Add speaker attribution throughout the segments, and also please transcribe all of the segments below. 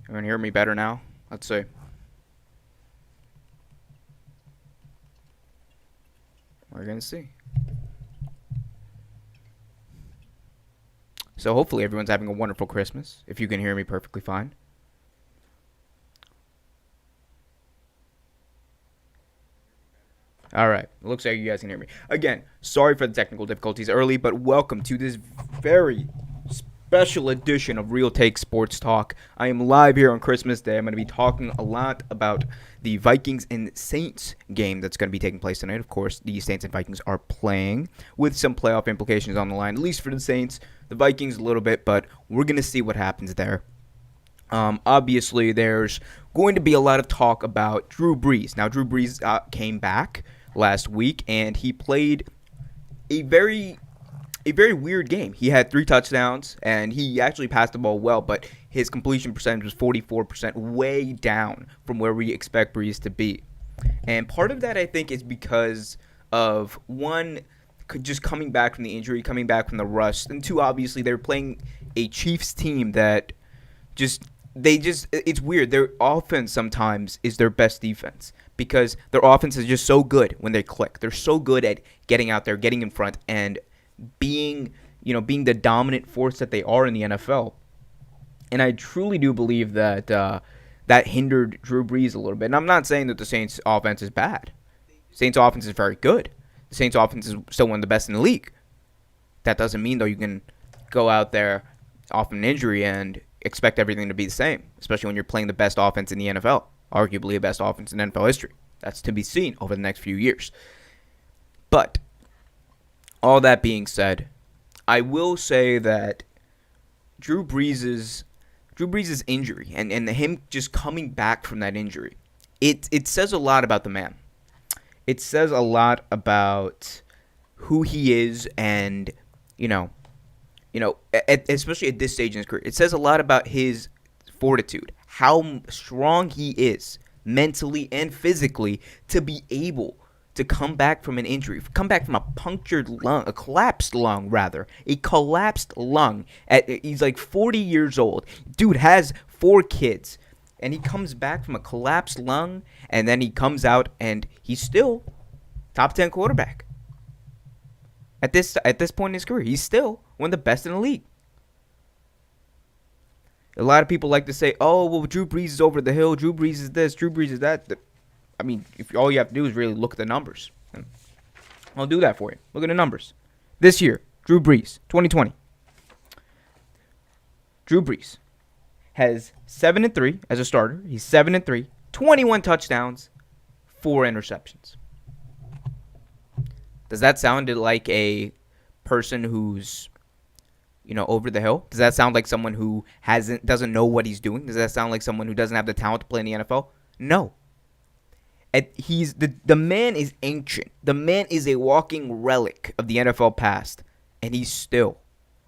Speaker 1: Everyone hear me better now? Let's see. We're going to see. So hopefully everyone's having a wonderful Christmas, if you can hear me perfectly fine. All right. It looks like you guys can hear me. Again, sorry for the technical difficulties early, but welcome to this very special edition of Real Take Sports Talk. I am live here on Christmas Day. I'm going to be talking a lot about the Vikings and Saints game that's going to be taking place tonight. Of course, the Saints and Vikings are playing with some playoff implications on the line, at least for the Saints. The Vikings a little bit, but we're going to see what happens there. Obviously, there's going to be a lot of talk about Drew Brees. Now, Drew Brees came back last week, and he played a very weird game. He had 3 touchdowns, and he actually passed the ball well, but his completion percentage was 44%, way down from where we expect Brees to be. And part of that, I think, is because of, one, just coming back from the injury, coming back from the rust, and 2, obviously, they were playing a Chiefs team that it's weird. Their offense sometimes is their best defense because their offense is just so good when they click. They're so good at getting out there, getting in front, and being the dominant force that they are in the NFL. And I truly do believe that that hindered Drew Brees a little bit. And I'm not saying that the Saints offense is bad. The Saints offense is very good. The Saints offense is still one of the best in the league. That doesn't mean, though, you can go out there off an injury and expect everything to be the same, especially when you're playing the best offense in the NFL, arguably the best offense in NFL history. That's to be seen over the next few years. But all that being said, I will say that Drew Brees' injury and him just coming back from that injury, it says a lot about the man. It says a lot about who he is, and especially at this stage in his career, it says a lot about his fortitude, how strong he is mentally and physically to be able to come back from an injury, come back from a collapsed lung. He's like 40 years old. Dude has 4 kids, and he comes back from a collapsed lung, and then he comes out, and he's still top 10 quarterback. At this point in his career, he's still one of the best in the league. A lot of people like to say, "Oh, well, Drew Brees is over the hill. Drew Brees is this. Drew Brees is that." I mean, if all you have to do is really look at the numbers. I'll do that for you. Look at the numbers. This year, Drew Brees, 2020. Drew Brees has 7-3 as a starter. He's 7-3, 21 touchdowns, 4 interceptions. Does that sound like a person who's, over the hill? Does that sound like someone who doesn't know what he's doing? Does that sound like someone who doesn't have the talent to play in the NFL? No. The man is ancient. The man is a walking relic of the NFL past, and he's still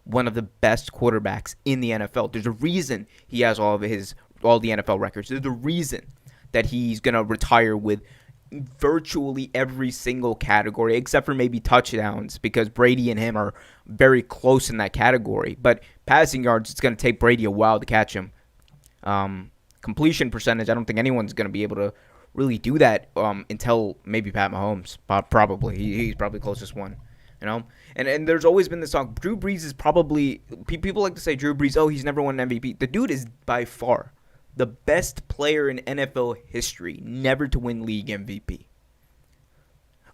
Speaker 1: one of the best quarterbacks in the NFL. There's a reason he has all the NFL records. There's a reason that he's gonna retire with virtually every single category except for maybe touchdowns, because Brady and him are very close in that category. But passing yards, it's going to take Brady a while to catch him. Completion percentage, I don't think anyone's going to be able to really do that until maybe Pat Mahomes. Probably. He's probably the closest one. And there's always been this talk. Drew Brees is probably, people like to say Drew Brees, he's never won an MVP. The dude is by far the best player in NFL history never to win league MVP.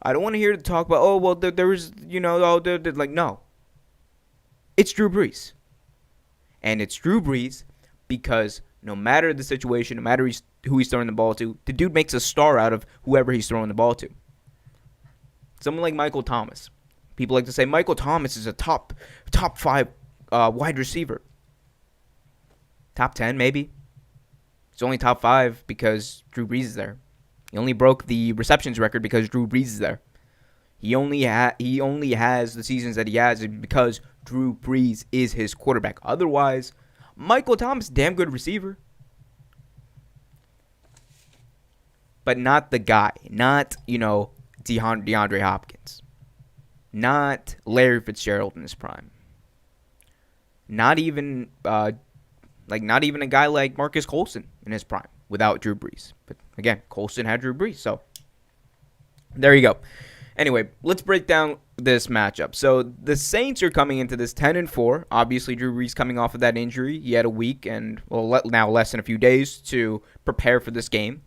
Speaker 1: I don't want to hear the talk about, there was, no. It's Drew Brees. And it's Drew Brees because no matter the situation, no matter who he's throwing the ball to, the dude makes a star out of whoever he's throwing the ball to. Someone like Michael Thomas. People like to say Michael Thomas is a top 5 wide receiver. Top 10, maybe. It's only top 5 because Drew Brees is there. He only broke the receptions record because Drew Brees is there. He only has the seasons that he has because Drew Brees is his quarterback. Otherwise, Michael Thomas, damn good receiver. But not the guy. Not, DeAndre Hopkins. Not Larry Fitzgerald in his prime. Not even Like, not even a guy like Marcus Colston in his prime without Drew Brees. But again, Colston had Drew Brees, so there you go. Anyway, let's break down this matchup. So the Saints are coming into this 10-4. Obviously, Drew Brees coming off of that injury. He had a week and, well, now less than a few days to prepare for this game.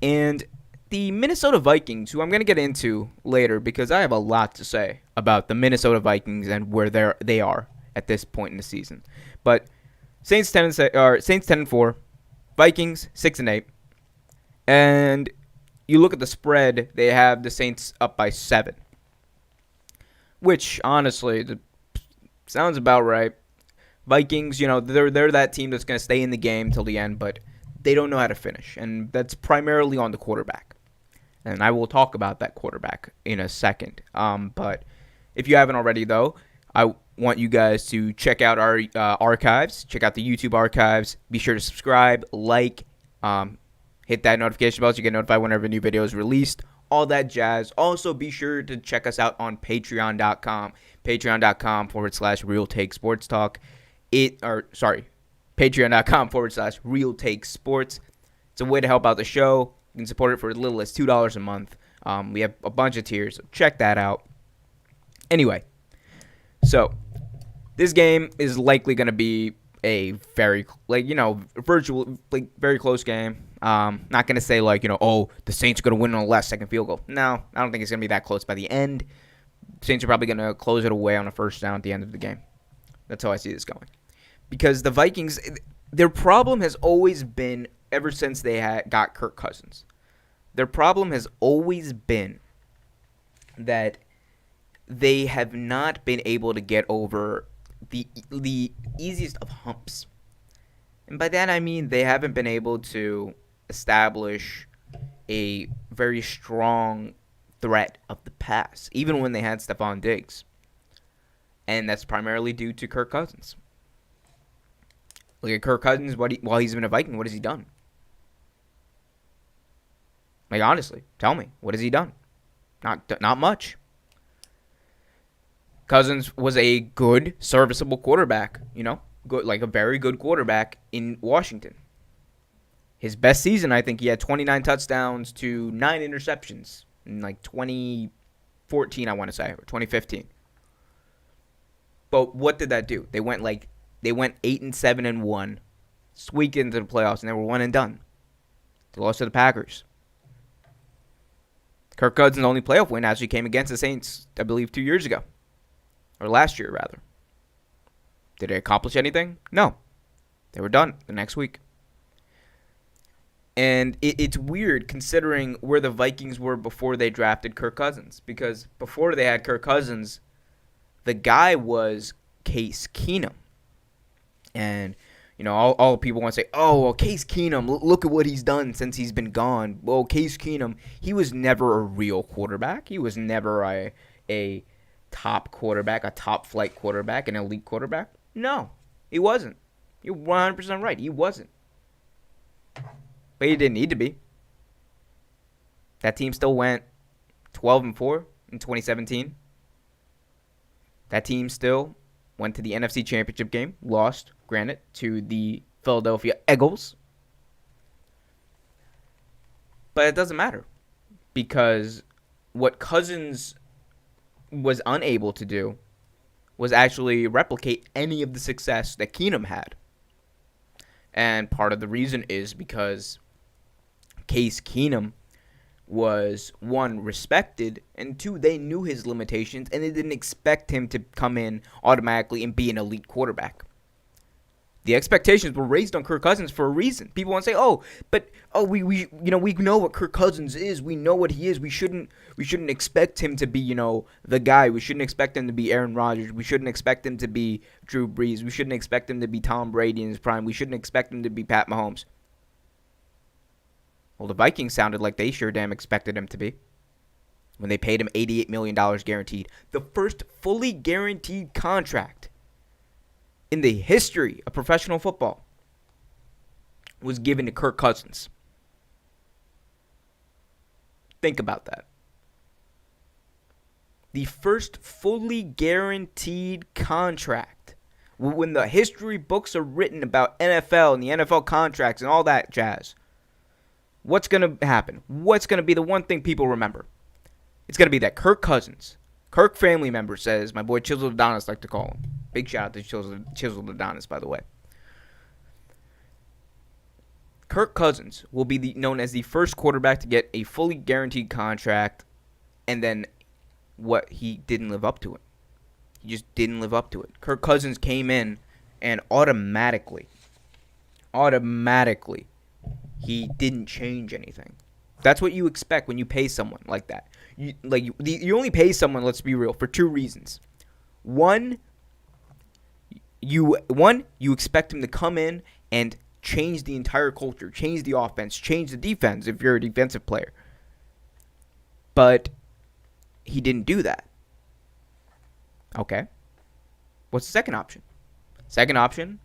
Speaker 1: And the Minnesota Vikings, who I'm going to get into later because I have a lot to say about the Minnesota Vikings and where they are at this point in the season. But Saints 10-4, Vikings 6-8, and you look at the spread, they have the Saints up by 7, which honestly sounds about right. Vikings, they're that team that's going to stay in the game till the end, but they don't know how to finish, and that's primarily on the quarterback. And I will talk about that quarterback in a second. But if you haven't already, though, I want you guys to check out our archives, check out the YouTube archives. Be sure to subscribe, like, hit that notification bell so you get notified whenever a new video is released, all that jazz. Also, be sure to check us out on patreon.com, patreon.com/Real Take Sports Talk. Patreon.com/Real Take Sports. It's a way to help out the show. You can support it for as little as $2 a month. We have a bunch of tiers, so check that out. Anyway, so this game is likely going to be a very, very close game. Not going to say the Saints are going to win on the last second field goal. No, I don't think it's going to be that close by the end. Saints are probably going to close it away on a first down at the end of the game. That's how I see this going. Because the Vikings, their problem has always been, ever since they got Kirk Cousins, their problem has always been that they have not been able to get over the easiest of humps. And by that I mean they haven't been able to establish a very strong threat of the pass, even when they had Stephon Diggs. And that's primarily due to Kirk Cousins. Look at Kirk Cousins while he's been a Viking. What has he done? Honestly, tell me, what has he done? Not much. Cousins was a good, serviceable quarterback, good, a very good quarterback in Washington. His best season, I think he had 29 touchdowns to 9 interceptions in 2014, I want to say, or 2015. But what did that do? They went 8-7-1, squeaked into the playoffs, and they were one and done. They lost to the Packers. Kirk Cousins' only playoff win actually came against the Saints, I believe, 2 years ago. Or last year, rather. Did they accomplish anything? No. They were done the next week. And it's weird considering where the Vikings were before they drafted Kirk Cousins. Because before they had Kirk Cousins, the guy was Case Keenum. And, all people want to say, oh, well, Case Keenum, look at what he's done since he's been gone. Well, Case Keenum, he was never a real quarterback. He was never a top quarterback, a top flight quarterback, an elite quarterback. No, he wasn't. You're 100% right. He wasn't. But he didn't need to be. That team still went 12-4 in 2017. That team still went to the NFC Championship game, lost, granted, to the Philadelphia Eagles. But it doesn't matter because what Cousins was unable to do was actually replicate any of the success that Keenum had. And part of the reason is because Case Keenum was, one, respected, and two, they knew his limitations, and they didn't expect him to come in automatically and be an elite quarterback. The expectations were raised on Kirk Cousins for a reason. People want to say, we know what Kirk Cousins is. We know what he is. We shouldn't expect him to be, the guy. We shouldn't expect him to be Aaron Rodgers. We shouldn't expect him to be Drew Brees. We shouldn't expect him to be Tom Brady in his prime. We shouldn't expect him to be Pat Mahomes. Well, the Vikings sounded like they sure damn expected him to be when they paid him $88 million guaranteed. The first fully guaranteed contract in the history of professional football was given to Kirk Cousins. Think about that. The first fully guaranteed contract When the history books are written about NFL and the NFL contracts and all that jazz, what's going to happen? What's going to be the one thing people remember? It's going to be that Kirk Cousins, Kirk family member says, my boy Chiseled Adonis like to call him. Big shout out to Chiseled Adonis, by the way. Kirk Cousins will be known as the first quarterback to get a fully guaranteed contract, and then what, he didn't live up to it. He just didn't live up to it. Kirk Cousins came in and automatically, he didn't change anything. That's what you expect when you pay someone like that. You only pay someone, let's be real, for two reasons. One, you expect him to come in and change the entire culture, change the offense, change the defense if you're a defensive player. But he didn't do that. Okay. What's the second option? Second option,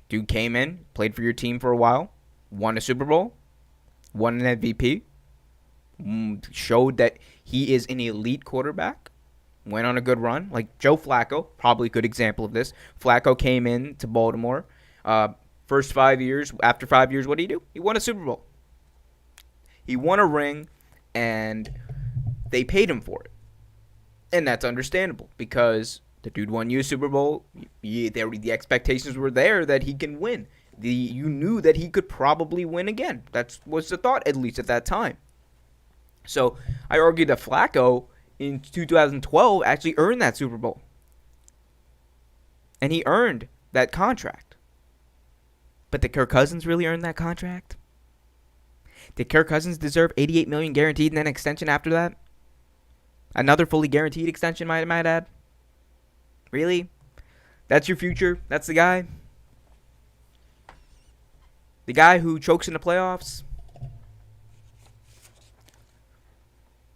Speaker 1: dude came in, played for your team for a while, won a Super Bowl, won an MVP, showed that he is an elite quarterback, went on a good run. Like Joe Flacco, probably a good example of this. Flacco came in to Baltimore. First 5 years, after 5 years, what did he do? He won a Super Bowl. He won a ring, and they paid him for it. And that's understandable because the dude won you a Super Bowl. The expectations were there that he can win. You knew that he could probably win again. That was the thought, at least at that time. So I argue that Flacco in 2012 actually earned that Super Bowl. And he earned that contract. But did Kirk Cousins really earn that contract? Did Kirk Cousins deserve $88 million guaranteed and then an extension after that? Another fully guaranteed extension, might add? Really? That's your future? That's the guy? The guy who chokes in the playoffs?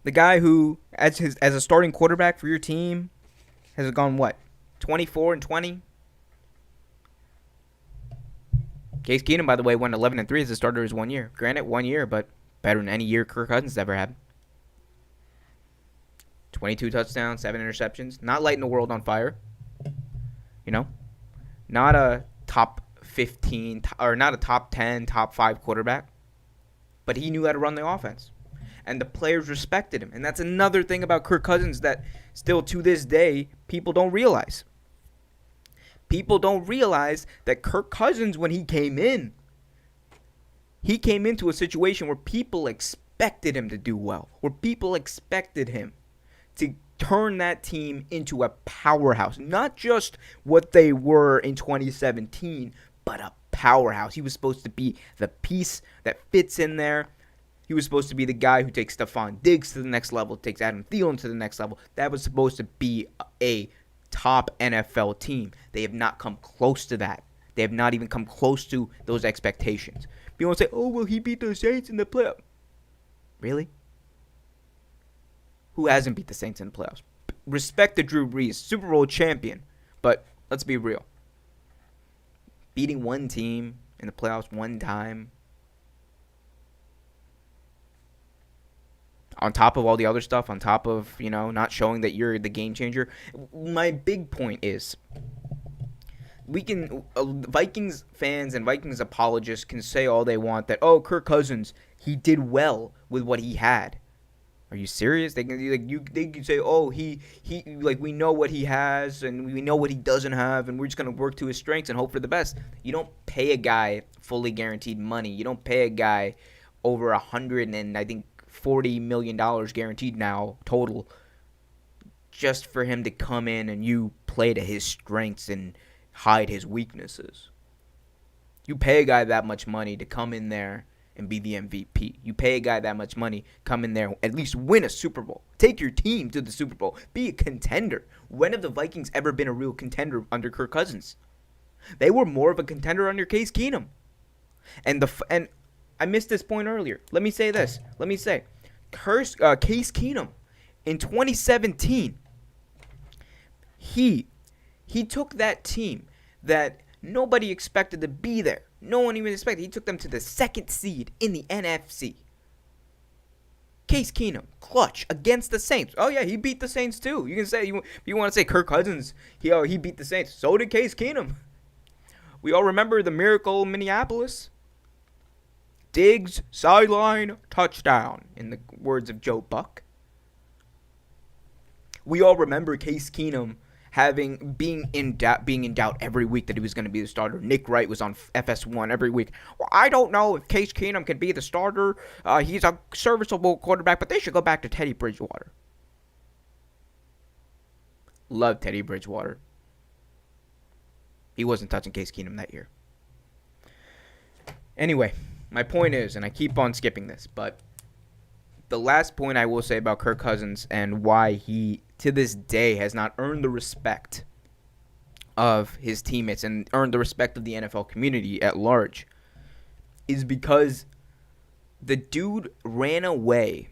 Speaker 1: The guy who, as a starting quarterback for your team, has gone what? 24-20? Case Keenum, by the way, went 11-3 as a starter his 1 year. Granted, 1 year, but better than any year Kirk Cousins ever had. 22 touchdowns, 7 interceptions. Not lighting the world on fire. You know? Not a top 15, or not a top 10, top 5 quarterback. But he knew how to run the offense. And the players respected him. And that's another thing about Kirk Cousins that still to this day people don't realize. People don't realize that Kirk Cousins, when he came into a situation where people expected him to do well, where people expected him to turn that team into a powerhouse. Not just what they were in 2017, but a powerhouse. He was supposed to be the piece that fits in there. He was supposed to be the guy who takes Stephon Diggs to the next level, takes Adam Thielen to the next level. That was supposed to be a top NFL team. They have not come close to that. They have not even come close to those expectations. People say, oh, well, he beat the Saints in the playoffs. Really? Who hasn't beat the Saints in the playoffs? Respect to Drew Brees, Super Bowl champion. But let's be real. Beating one team in the playoffs one time, on top of all the other stuff, on top of, not showing that you're the game changer. My big point is, Vikings fans and Vikings apologists can say all they want that, oh, Kirk Cousins, he did well with what he had. Are you serious? They can say, oh, he we know what he has and we know what he doesn't have and we're just gonna work to his strengths and hope for the best. You don't pay a guy fully guaranteed money. You don't pay a guy over $40 million guaranteed now total just for him to come in and you play to his strengths and hide his weaknesses. You pay a guy that much money to come in there and be the MVP. You pay a guy that much money, come in there, at least win a Super Bowl. Take your team to the Super Bowl. Be a contender. When have the Vikings ever been a real contender under Kirk Cousins? They were more of a contender under Case Keenum. And I missed this point earlier. Let me say this. Case Keenum in 2017, he took that team that nobody expected to be there. No one even expected. He took them to the second seed in the NFC. Case Keenum, clutch against the Saints. Oh yeah, he beat the Saints too. You can say you want to say Kirk Cousins, he beat the Saints. So did Case Keenum. We all remember the miracle in Minneapolis. Diggs sideline touchdown, in the words of Joe Buck. We all remember Case Keenum being in doubt every week that he was going to be the starter. Nick Wright was on FS1 every week. Well, I don't know if Case Keenum can be the starter. He's a serviceable quarterback, but they should go back to Teddy Bridgewater. Love Teddy Bridgewater. He wasn't touching Case Keenum that year. Anyway, my point is, and I keep on skipping this, but the last point I will say about Kirk Cousins and why he, to this day, has not earned the respect of his teammates and earned the respect of the NFL community at large is because the dude ran away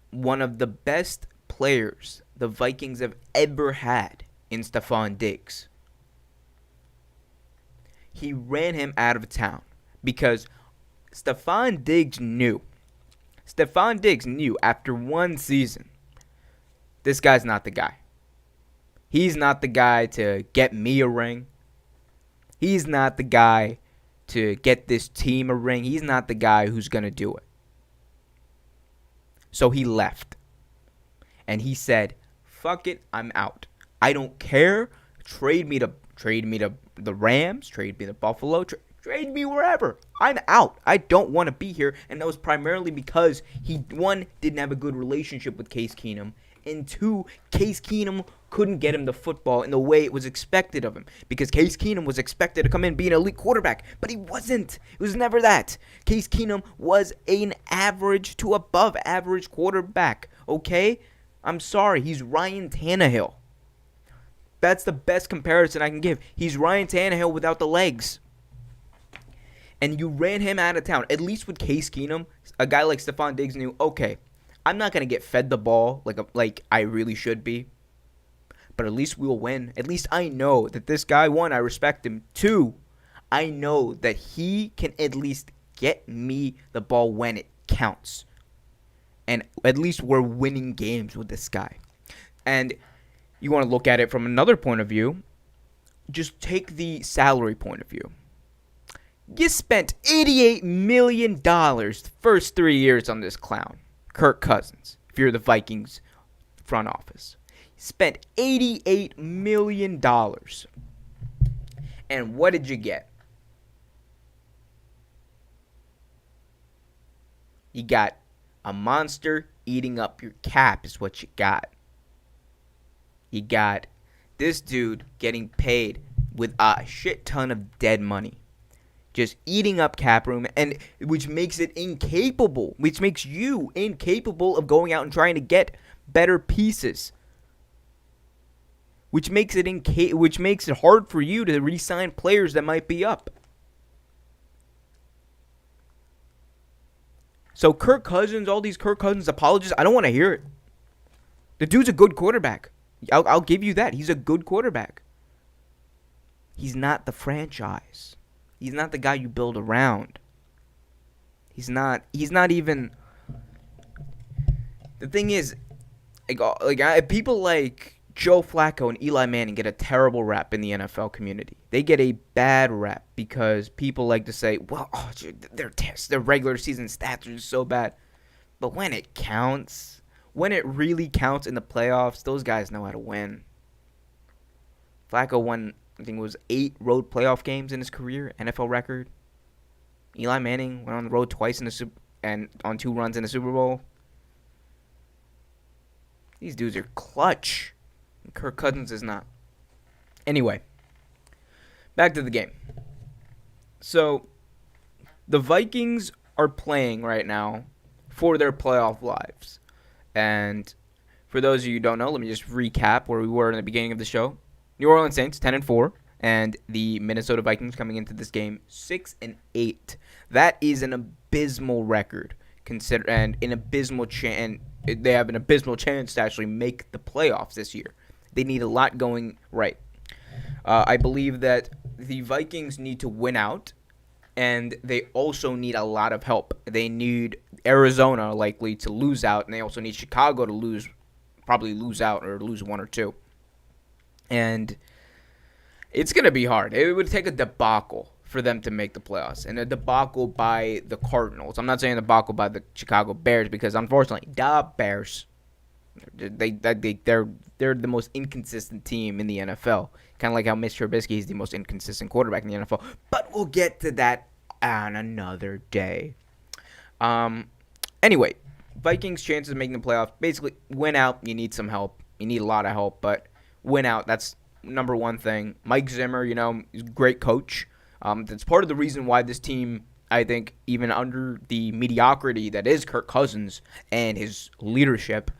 Speaker 1: one of the best players the Vikings have ever had in Stephon Diggs. He ran him out of town because Stephon Diggs knew after one season, this guy's not the guy. He's not the guy to get me a ring. He's not the guy to get this team a ring. He's not the guy who's going to do it. So he left. And he said, fuck it, I'm out. I don't care. Trade me to the Rams. Trade me to Buffalo. Trade me wherever. I'm out. I don't want to be here. And that was primarily because he, one, didn't have a good relationship with Case Keenum. And two, Case Keenum couldn't get him the football in the way it was expected of him. Because Case Keenum was expected to come in and be an elite quarterback. But he wasn't. It was never that. Case Keenum was an average to above average quarterback. Okay? I'm sorry. He's Ryan Tannehill. That's the best comparison I can give. He's Ryan Tannehill without the legs. And you ran him out of town. At least with Case Keenum, a guy like Stephon Diggs knew, okay, I'm not going to get fed the ball like I really should be. But at least we'll win. At least I know that this guy, one, I respect him. Two, I know that he can at least get me the ball when it counts. And at least we're winning games with this guy. And you want to look at it from another point of view. Just take the salary point of view. You spent $88 million the first 3 years on this clown, Kirk Cousins, if you're the Vikings front office. Spent $88 million. And what did you get? You got a monster eating up your cap is what you got. You got this dude getting paid with a shit ton of dead money. Just eating up cap room, and which makes it incapable, which makes you incapable of going out and trying to get better pieces. Which makes it hard for you to re-sign players that might be up. So Kirk Cousins, all these Kirk Cousins apologies, I don't want to hear it. The dude's a good quarterback. I'll give you that. He's a good quarterback. He's not the franchise. He's not the guy you build around. He's not even. The thing is, people like Joe Flacco and Eli Manning get a terrible rap in the NFL community. They get a bad rap because people like to say, well, their regular season stats are just so bad. But when it counts, when it really counts in the playoffs, those guys know how to win. Flacco won, I think it was 8 road playoff games in his career, NFL record. Eli Manning went on the road twice and on 2 runs in the Super Bowl. These dudes are clutch. Kirk Cousins is not. Anyway, back to the game. So, the Vikings are playing right now for their playoff lives. And for those of you who don't know, let me just recap where we were in the beginning of the show. New Orleans Saints 10-4, and the Minnesota Vikings coming into this game 6-8. That is an abysmal record, and an abysmal chance. They have an abysmal chance to actually make the playoffs this year. They need a lot going right. I believe that the Vikings need to win out, and they also need a lot of help. They need Arizona likely to lose out, and they also need Chicago to probably lose out or lose one or two. And it's going to be hard. It would take a debacle for them to make the playoffs, and a debacle by the Cardinals. I'm not saying a debacle by the Chicago Bears, because unfortunately, the Bears, they're the most inconsistent team in the NFL. Kind of like how Mitch Trubisky is the most inconsistent quarterback in the NFL. But we'll get to that on another day. Anyway, Vikings' chances of making the playoffs, basically, win out. You need some help. You need a lot of help, but win out. That's number one thing. Mike Zimmer, is a great coach. That's part of the reason why this team, I think, even under the mediocrity that is Kirk Cousins and his leadership,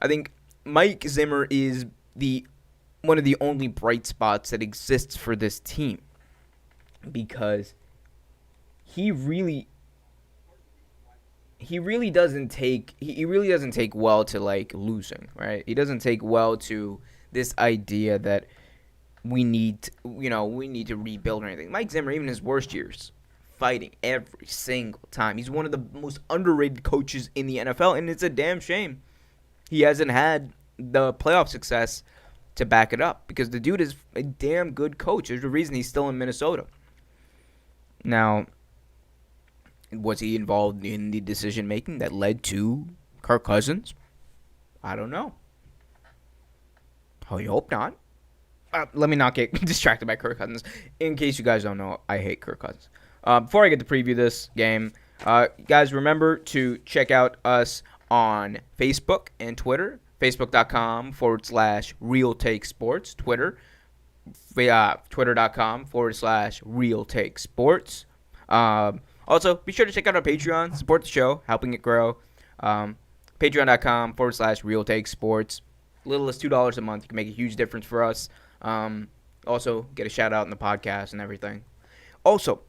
Speaker 1: I think Mike Zimmer is one of the only bright spots that exists for this team, because he really doesn't take well to like losing, right? He doesn't take well to this idea that we need to rebuild or anything. Mike Zimmer, even his worst years, fighting every single time. He's one of the most underrated coaches in the NFL, and it's a damn shame he hasn't had the playoff success to back it up, because the dude is a damn good coach. There's a reason he's still in Minnesota. Now, was he involved in the decision-making that led to Kirk Cousins? I don't know. I hope not. Let me not get distracted by Kirk Cousins. In case you guys don't know, I hate Kirk Cousins. Before I get to preview this game, guys, remember to check out us on Facebook and Twitter. Facebook.com/Real Take Sports. Twitter. Twitter.com/Real Take Sports. Also, be sure to check out our Patreon. Support the show, helping it grow. Patreon.com/Real Take Sports. Little as $2 a month. You can make a huge difference for us. Also, get a shout out in the podcast and everything. Also,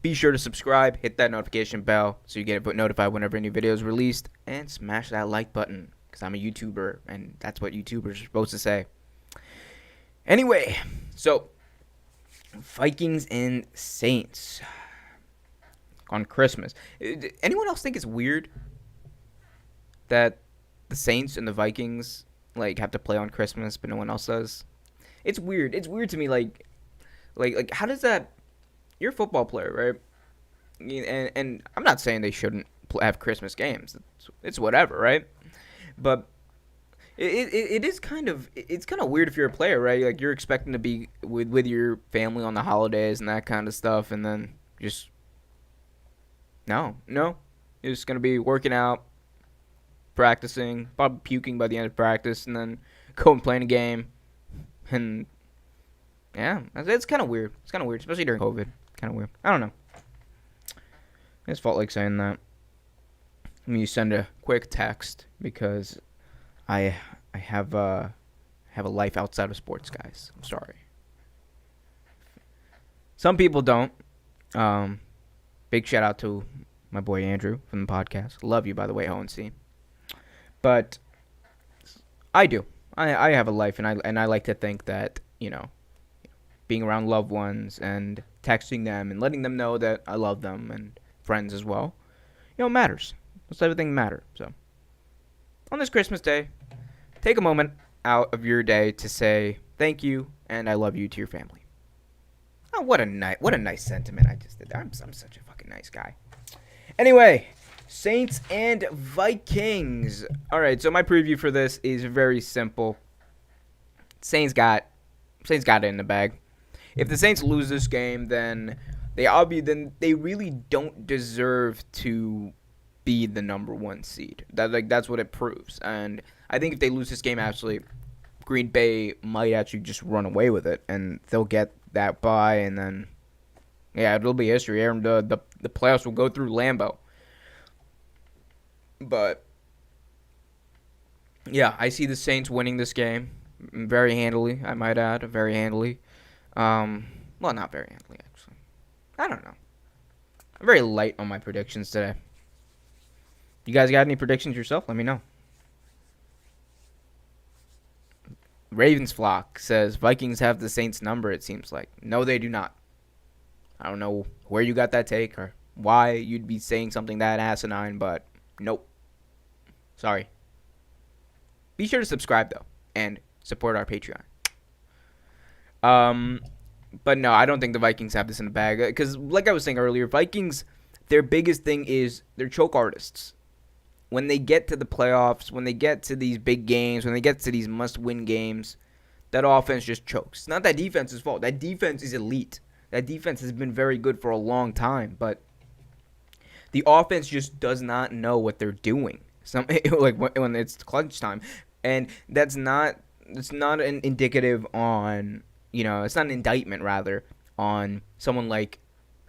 Speaker 1: be sure to subscribe, hit that notification bell so you get notified whenever a new video is released, and smash that like button, because I'm a YouTuber, and that's what YouTubers are supposed to say. Anyway, so Vikings and Saints on Christmas. Anyone else think it's weird that the Saints and the Vikings have to play on Christmas, but no one else does? It's weird. It's weird to me. Like how does that? You're a football player, right? And I'm not saying they shouldn't have Christmas games. It's whatever, right? But it is kind of weird if you're a player, right? Like, you're expecting to be with your family on the holidays and that kind of stuff, and then just no, you're just gonna be working out, practicing, probably puking by the end of practice, and then go and playing a game. And yeah, it's kind of weird. It's kind of weird, especially during COVID. Kind of weird. I don't know. I just felt like saying that. Let me send a quick text, because I have a life outside of sports, guys. I'm sorry. Some people don't. Big shout out to my boy Andrew from the podcast. Love you, by the way, ONC. But I do. I have a life, and I like to think that, being around loved ones and texting them and letting them know that I love them, and friends as well, matters. Those type of things matter. So on this Christmas day, take a moment out of your day to say thank you and I love you to your family. Oh, what a nice sentiment I just did. I'm such a fucking nice guy. Anyway, Saints and Vikings. All right, so my preview for this is very simple. Saints got it in the bag. If the Saints lose this game, then they really don't deserve to be the number one seed. That's what it proves. And I think if they lose this game, actually, Green Bay might actually just run away with it, and they'll get that bye, and then it'll be history. And the playoffs will go through Lambeau. But yeah, I see the Saints winning this game very handily. I might add, very handily. Well, not very handily, actually. I don't know. I'm very light on my predictions today. You guys got any predictions yourself? Let me know. Ravens Flock says Vikings have the Saints number, it seems like. No, they do not. I don't know where you got that take or why you'd be saying something that asinine, but nope. Sorry. Be sure to subscribe though and support our Patreon. Um, but no, I don't think the Vikings have this in the bag because, like I was saying earlier, Vikings, their biggest thing is they're choke artists. When they get to the playoffs, when they get to these big games, when they get to these must-win games, that offense just chokes. It's not that defense's fault. That defense is elite. That defense has been very good for a long time, but the offense just does not know what they're doing. Like when it's clutch time, and that's not. It's not an indicative on. It's not an indictment rather on someone like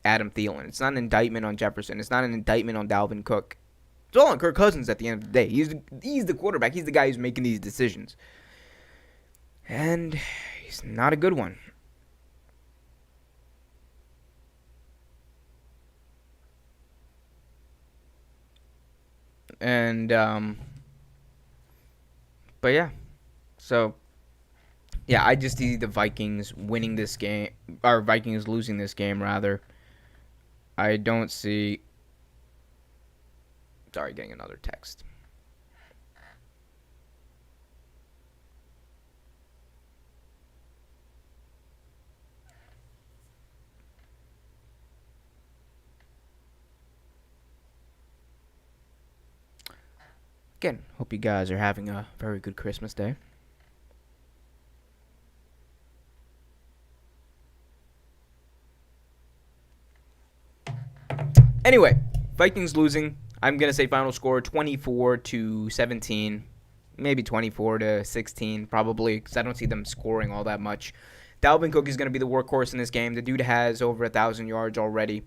Speaker 1: Adam Thielen. It's not an indictment on Jefferson. It's not an indictment on Dalvin Cook. It's all on Kirk Cousins at the end of the day. He's the quarterback. He's the guy who's making these decisions, and he's not a good one. And but yeah, so yeah, I just see the Vikings winning this game, or Vikings losing this game rather. I don't see. Sorry, getting another text. Again, hope you guys are having a very good Christmas day. Anyway, Vikings losing. I'm going to say final score 24-17, maybe 24-16 probably, because I don't see them scoring all that much. Dalvin Cook is going to be the workhorse in this game. The dude has over 1,000 yards already.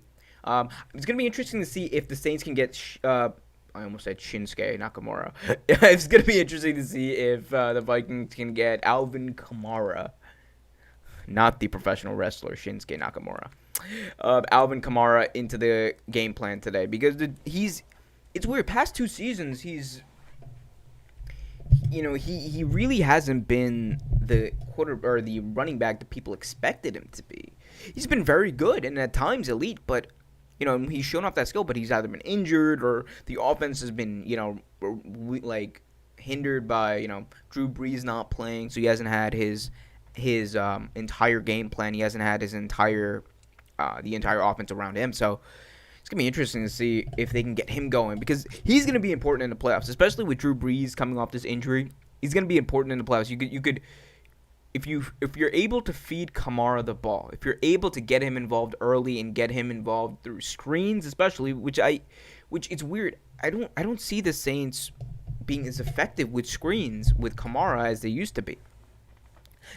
Speaker 1: It's going to be interesting to see if the Saints can get I almost said Shinsuke Nakamura. It's going to be interesting to see if the Vikings can get Alvin Kamara, not the professional wrestler Shinsuke Nakamura. Alvin Kamara into the game plan today because it's weird. Past 2 seasons, he really hasn't been the the running back that people expected him to be. He's been very good and at times elite, but he's shown off that skill. But he's either been injured or the offense has been like hindered by Drew Brees not playing, so he hasn't had his entire game plan. He hasn't had his entire the entire offense around him. So it's going to be interesting to see if they can get him going because he's going to be important in the playoffs, especially with Drew Brees coming off this injury. He's going to be important in the playoffs. You could if you're able to feed Kamara the ball, if you're able to get him involved early and get him involved through screens, especially, which it's weird. I don't see the Saints being as effective with screens with Kamara as they used to be.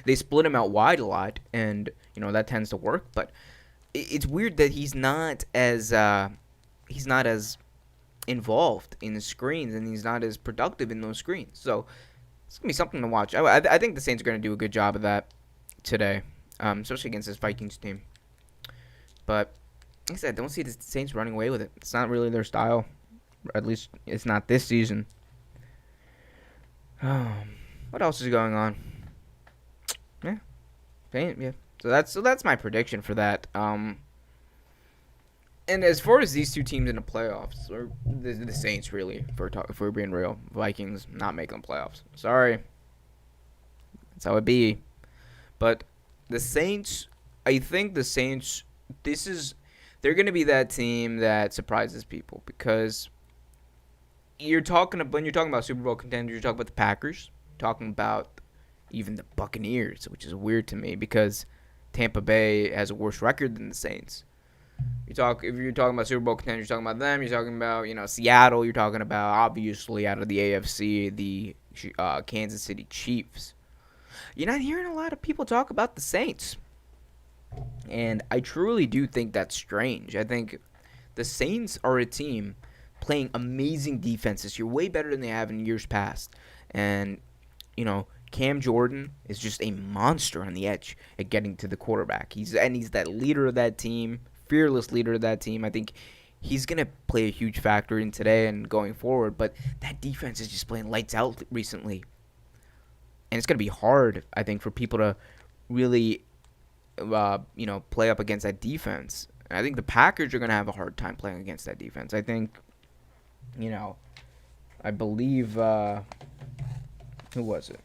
Speaker 1: They split him out wide a lot, and that tends to work, but it's weird that he's not as involved in the screens and he's not as productive in those screens. So it's gonna be something to watch. I think the Saints are gonna do a good job of that today, especially against this Vikings team. But like I said, I don't see the Saints running away with it. It's not really their style. At least it's not this season. What else is going on? Yeah. So that's my prediction for that. And as far as these two teams in the playoffs, or the Saints really, if we're being real, Vikings not making the playoffs. Sorry, that's how it be. But the Saints, I think the Saints, they're going to be that team that surprises people because when you're talking about Super Bowl contenders, you're talking about the Packers, talking about even the Buccaneers, which is weird to me because Tampa Bay has a worse record than the Saints. If you're talking about Super Bowl contenders, you're talking about them. You're talking about Seattle. You're talking about obviously out of the AFC the Kansas City Chiefs. You're not hearing a lot of people talk about the Saints, and I truly do think that's strange. I think the Saints are a team playing amazing defenses. You're way better than they have in years past, and Cam Jordan is just a monster on the edge at getting to the quarterback. He's that leader of that team, fearless leader of that team. I think he's going to play a huge factor in today and going forward. But that defense is just playing lights out recently. And it's going to be hard, I think, for people to really, play up against that defense. I think the Packers are going to have a hard time playing against that defense. I think, I believe, who was it?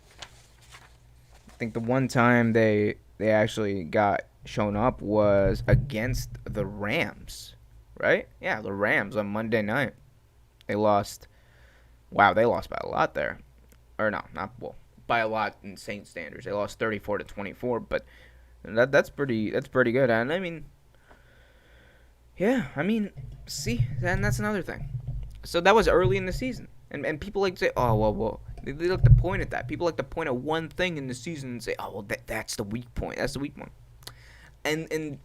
Speaker 1: I think the one time they actually got shown up was against the Rams, right? Yeah, the Rams on Monday night. They lost. Wow, they lost by a lot there. Or no, not well, by a lot in Saint standards. They lost 34-24, but that's pretty good. And I mean, yeah, I mean, see, and that's another thing. So that was early in the season, and people like to say, oh well. They like to point at that. People like to point at one thing in the season and say, oh well, that's the weak point. That's the weak one. And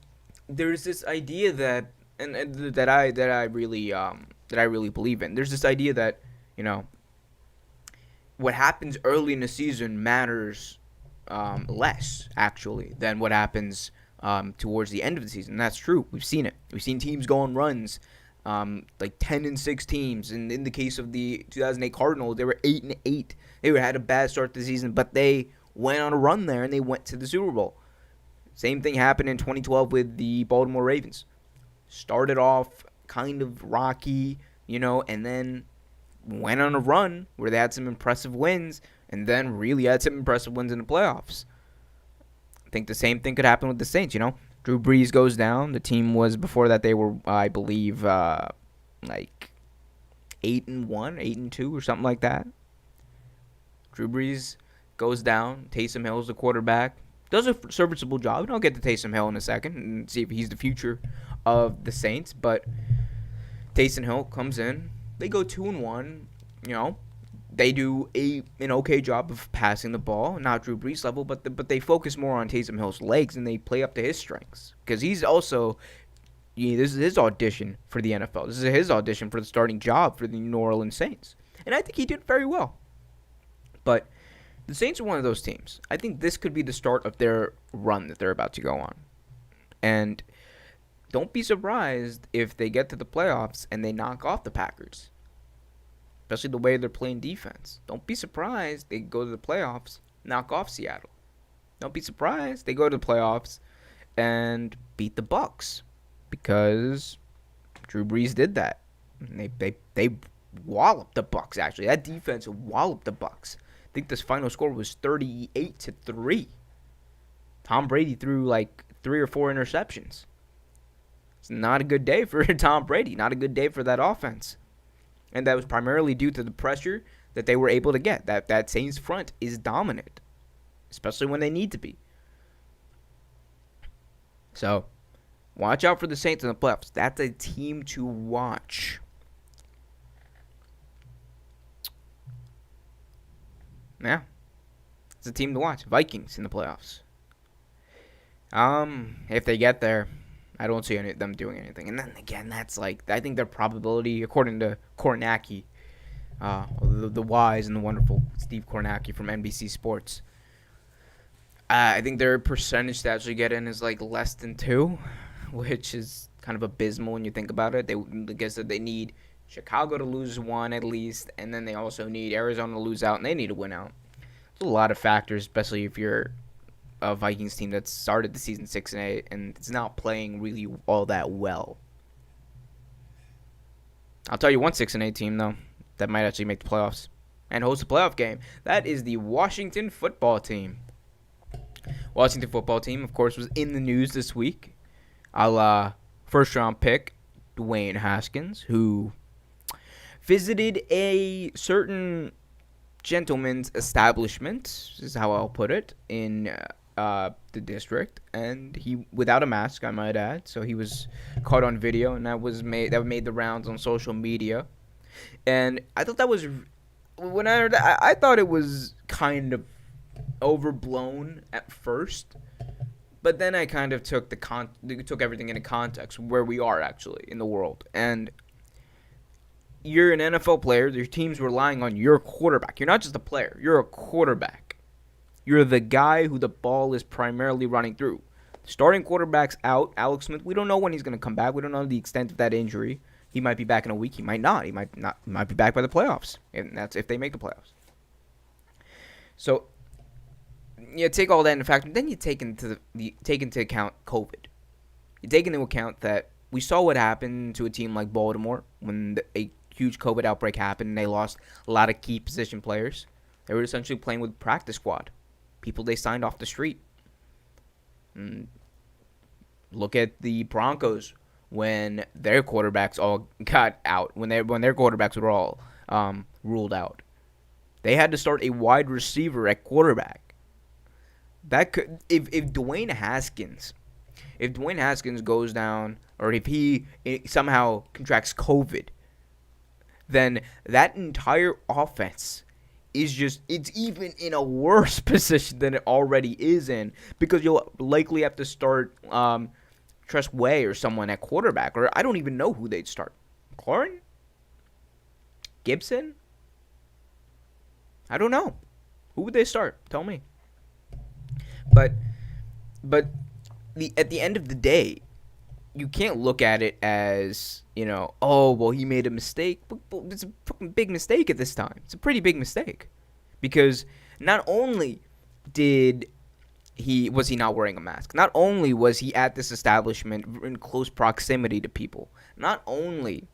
Speaker 1: there's this idea that that I really believe in. There's this idea that what happens early in the season matters less actually than what happens towards the end of the season. And that's true. We've seen it. We've seen teams go on runs, like 10-6 teams. And in the case of the 2008 Cardinals, they were 8-8. They had a bad start to the season, but they went on a run there and they went to the Super Bowl. Same thing happened in 2012 with the Baltimore Ravens. Started off kind of rocky, and then went on a run where they had some impressive wins, and then really had some impressive wins in the playoffs. I think the same thing could happen with the Saints. Drew Brees goes down. The team was, before that, they were, I believe, like 8-1, 8-2, or something like that. Drew Brees goes down. Taysom Hill's the quarterback. Does a serviceable job. And I'll get to Taysom Hill in a second and see if he's the future of the Saints. But Taysom Hill comes in. They go 2-1. They do an okay job of passing the ball. Not Drew Brees level, but they focus more on Taysom Hill's legs and they play up to his strengths. Because he's also, this is his audition for the NFL. This is his audition for the starting job for the New Orleans Saints. And I think he did very well. But the Saints are one of those teams. I think this could be the start of their run that they're about to go on. And don't be surprised if they get to the playoffs and they knock off the Packers. Especially the way they're playing defense. Don't be surprised they go to the playoffs, knock off Seattle. Don't be surprised they go to the playoffs and beat the Bucs. Because Drew Brees did that. And they walloped the Bucs, actually. That defense walloped the Bucs. I think this final score was 38-3. Tom Brady threw like 3 or 4 interceptions. It's not a good day for Tom Brady. Not a good day for that offense. And that was primarily due to the pressure that they were able to get. That Saints front is dominant, especially when they need to be. So, watch out for the Saints in the playoffs. That's a team to watch. Yeah. It's a team to watch. Vikings in the playoffs. If they get there, I don't see them doing anything. And then again, that's like, I think their probability, according to Kornacki, the wise and the wonderful Steve Kornacki from NBC Sports, I think their percentage to actually get in is like less than 2, which is kind of abysmal when you think about it. I guess that they need Chicago to lose 1 at least, and then they also need Arizona to lose out, and they need to win out. There's a lot of factors, especially if you're a Vikings team that started the season 6-8 and it's not playing really all that well. I'll tell you one 6-8 team though that might actually make the playoffs and host a playoff game. That is the Washington football team. Washington football team, of course, was in the news this week. First round pick Dwayne Haskins, who visited a certain gentleman's establishment, is how I'll put it, in the district, and he without a mask, I might add. So he was caught on video, and that made the rounds on social media. And I thought that was, when I heard that, I thought it was kind of overblown at first, but then I kind of took took everything into context where we are actually in the world. And you're an NFL player. Your team's relying on your quarterback. You're not just a player. You're a quarterback. You're the guy who the ball is primarily running through. Starting quarterback's out. Alex Smith, we don't know when he's going to come back. We don't know the extent of that injury. He might be back in a week. He might not. He might be back by the playoffs. And that's if they make the playoffs. So, you take all that into factor. Then you take into account COVID. You take into account that we saw what happened to a team like Baltimore when a huge COVID outbreak happened and they lost a lot of key position players. They were essentially playing with practice squad, people they signed off the street. And look at the Broncos when their quarterbacks all got out, when their quarterbacks were all ruled out. They had to start a wide receiver at quarterback. That could if Dwayne Haskins goes down, or if he somehow contracts COVID, then that entire offense it's even in a worse position than it already is in, because you'll likely have to start Tress Way or someone at quarterback, or I don't even know who they'd start. Corn? Gibson? I don't know. Who would they start? Tell me. But at the end of the day, you can't look at it as, oh, well, he made a mistake. But it's a fucking big mistake at this time. It's a pretty big mistake. Because not only was he not wearing a mask, not only was he at this establishment in close proximity to people, not only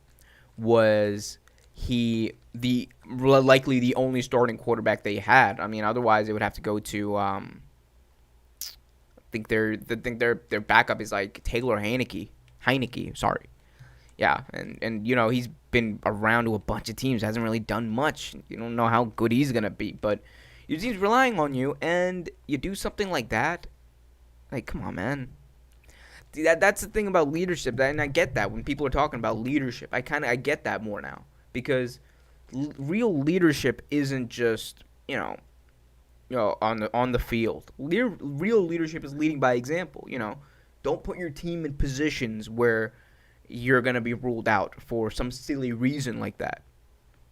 Speaker 1: was he likely the only starting quarterback they had. I mean, otherwise they would have to go to think their backup is like Taylor Heineke, sorry. Yeah, and he's been around to a bunch of teams, hasn't really done much. You don't know how good he's gonna be, but your team's relying on you, and you do something like that. Like, come on, man. That's the thing about leadership, and I get that when people are talking about leadership. I get that more now, because real leadership isn't just on the field. Real leadership is leading by example. Don't put your team in positions where you're gonna be ruled out for some silly reason like that.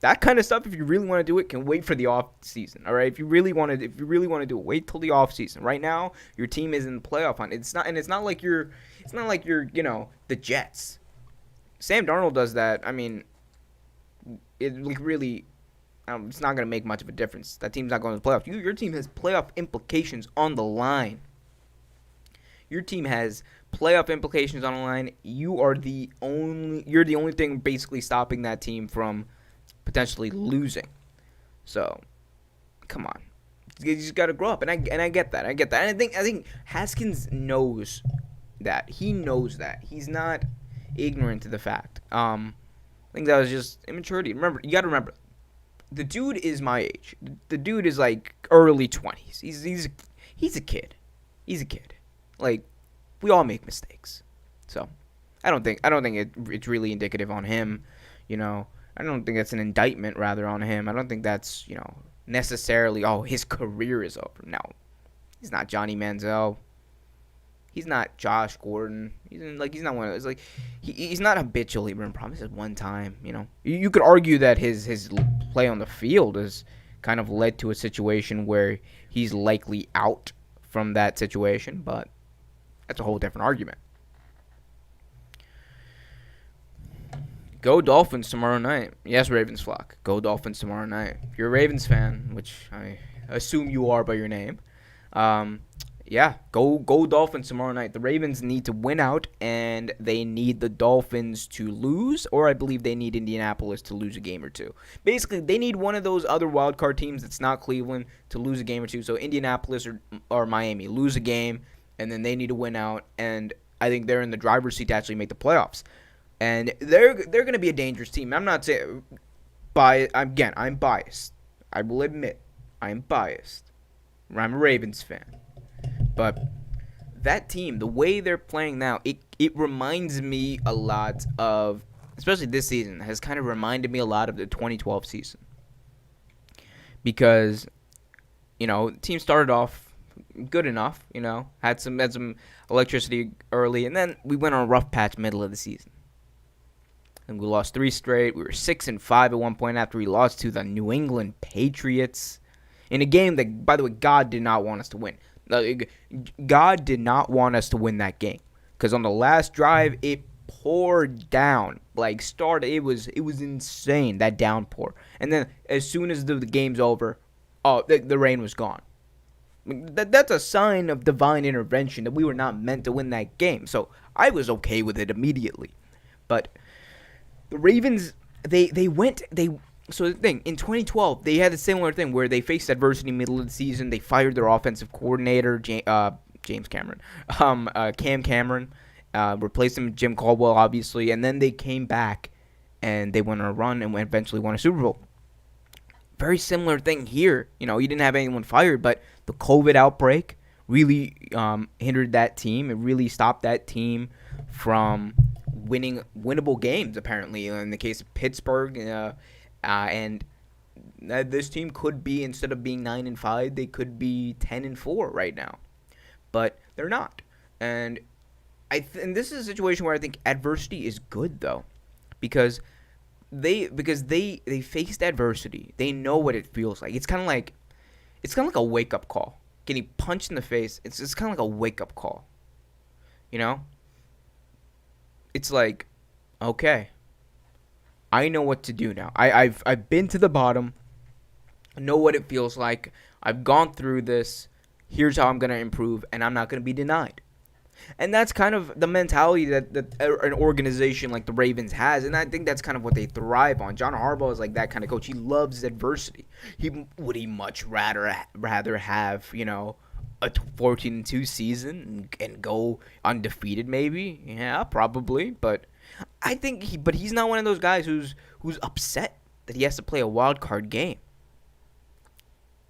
Speaker 1: That kind of stuff, if you really want to do it, can wait for the off season. All right, if you really want to do it, wait till the off season. Right now, your team is in the playoff hunt. It's not like you're the Jets. Sam Darnold does that. I mean, it's not going to make much of a difference. That team's not going to the playoffs. Your team has playoff implications on the line. Your team has playoff implications on the line. You're the only thing basically stopping that team from potentially losing. So, come on. You just got to grow up, and I get that. And I think Haskins knows that. He knows that. He's not ignorant to the fact. I think that was just immaturity. You got to remember, the dude is my age. The dude is like early 20s. He's a kid. He's a kid. Like, we all make mistakes. So, I don't think it's really indicative on him. I don't think that's an indictment rather on him. I don't think that's necessarily his career is over. No, he's not Johnny Manziel. He's not Josh Gordon. He's not one of those. Like, he's not habitually been promised at one time. You could argue that his play on the field has kind of led to a situation where he's likely out from that situation, but that's a whole different argument. Go Dolphins tomorrow night. Yes, Ravens flock. Go Dolphins tomorrow night. If you're a Ravens fan, which I assume you are by your name, go Dolphins tomorrow night. The Ravens need to win out, and they need the Dolphins to lose, or I believe they need Indianapolis to lose a game or two. Basically, they need one of those other wildcard teams that's not Cleveland to lose a game or two. So Indianapolis or Miami lose a game, and then they need to win out, and I think they're in the driver's seat to actually make the playoffs. And they're going to be a dangerous team. I'm not saying I'm biased. I will admit I'm biased. I'm a Ravens fan. But that team, the way they're playing now, it reminds me a lot of, especially this season, has kind of reminded me a lot of the 2012 season. Because, the team started off good enough, had some electricity early, and then we went on a rough patch middle of the season. And we lost 3 straight. We were 6-5 at one point after we lost to the New England Patriots in a game that, by the way, God did not want us to win. God did not want us to win that game, because on the last drive it poured down. It was insane, that downpour. And then as soon as the game's over, the rain was gone. That's a sign of divine intervention that we were not meant to win that game. So I was okay with it immediately. But the Ravens, they went they. So the thing in 2012, they had a similar thing where they faced adversity middle of the season. They fired their offensive coordinator, James Cameron, Cam Cameron, replaced him with Jim Caldwell, obviously, and then they came back and they went on a run and eventually won a Super Bowl. Very similar thing here. You didn't have anyone fired, but the COVID outbreak really hindered that team. It really stopped that team from winning winnable games, apparently. In the case of Pittsburgh, and this team could be, instead of being 9-5, they could be 10-4 right now, but they're not. And and this is a situation where I think adversity is good, though, because they faced adversity. They know what it feels like. It's kind of like a wake up call. Getting punched in the face. It's kind of like a wake up call. It's like, okay, I know what to do now. I've been to the bottom. I know what it feels like. I've gone through this. Here's how I'm going to improve, and I'm not going to be denied. And that's kind of the mentality that an organization like the Ravens has, and I think that's kind of what they thrive on. John Harbaugh is like that kind of coach. He loves adversity. Would he much rather have, a 14-2 season and go undefeated maybe? Yeah, probably, but I think he's not one of those guys who's upset that he has to play a wild card game.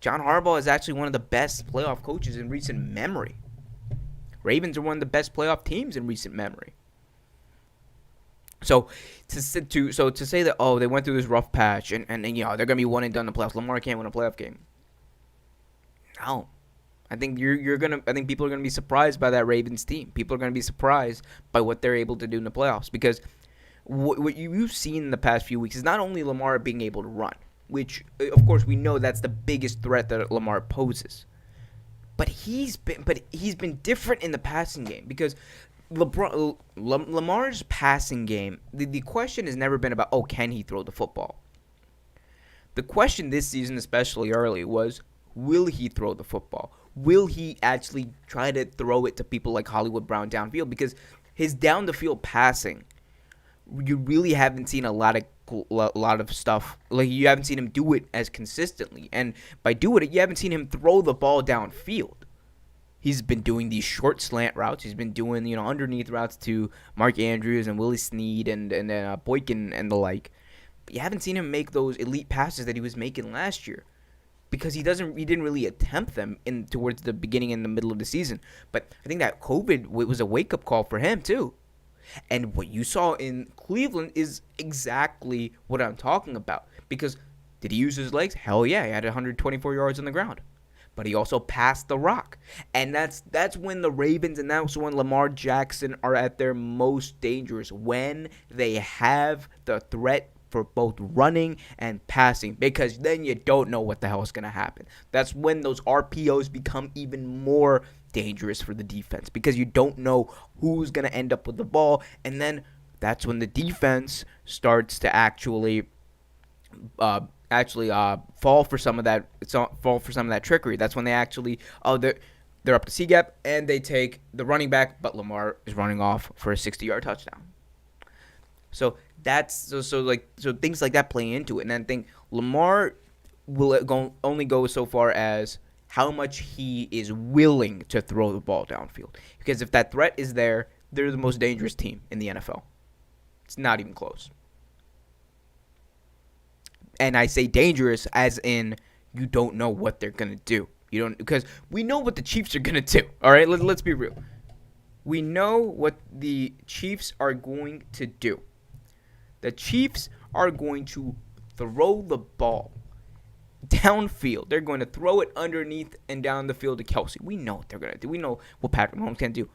Speaker 1: John Harbaugh is actually one of the best playoff coaches in recent memory. Ravens are one of the best playoff teams in recent memory. So to say that they went through this rough patch and they're gonna be one and done in the playoffs. Lamar can't win a playoff game. No, I think I think people are gonna be surprised by that Ravens team. People are gonna be surprised by what they're able to do in the playoffs, because what you've seen in the past few weeks is not only Lamar being able to run, which of course we know that's the biggest threat that Lamar poses. But he's been different in the passing game, because Lamar's passing game, the question has never been about, can he throw the football? The question this season, especially early, was, will he throw the football? Will he actually try to throw it to people like Hollywood Brown downfield? Because his down-the-field passing, you really haven't seen a lot of stuff. Like, you haven't seen him do it as consistently. And by doing it, you haven't seen him throw the ball downfield. He's been doing these short slant routes. He's been doing, underneath routes to Mark Andrews and Willie Snead and Boykin and the like. But you haven't seen him make those elite passes that he was making last year, because he didn't really attempt them towards the beginning and the middle of the season. But I think that COVID was a wake-up call for him too. And what you saw in Cleveland is exactly what I'm talking about. Because did he use his legs? Hell yeah, he had 124 yards on the ground. But he also passed the rock. And that's when the Ravens and that's when Lamar Jackson are at their most dangerous, when they have the threat for both running and passing, because then you don't know what the hell is going to happen. That's when those RPOs become even more dangerous for the defense, because you don't know who's going to end up with the ball, and then that's when the defense starts to actually fall for some of that trickery. That's when they actually they're up to C gap and they take the running back, but Lamar is running off for a 60-yard touchdown. So so things like that play into it, and I think Lamar will only go so far as how much he is willing to throw the ball downfield. Because if that threat is there, they're the most dangerous team in the NFL. It's not even close. And I say dangerous as in you don't know what they're gonna do. Because we know what the Chiefs are gonna do. All right, let's be real. We know what the Chiefs are going to do. The Chiefs are going to throw the ball downfield. They're going to throw it underneath and down the field to Kelsey. We know what they're going to do. We know what Patrick Mahomes can do.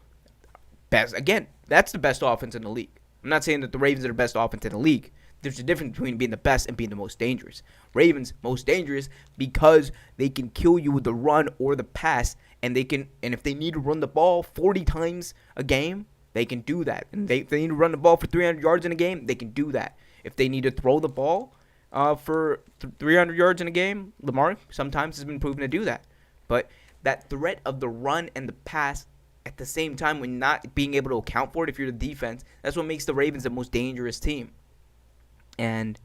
Speaker 1: Again, that's the best offense in the league. I'm not saying that the Ravens are the best offense in the league. There's a difference between being the best and being the most dangerous. Ravens, most dangerous because they can kill you with the run or the pass, and if they need to run the ball 40 times a game, they can do that. And if they need to run the ball for 300 yards in a game, they can do that. If they need to throw the ball for 300 yards in a game, Lamar sometimes has been proven to do that. But that threat of the run and the pass at the same time, when not being able to account for it, if you're the defense, that's what makes the Ravens the most dangerous team. And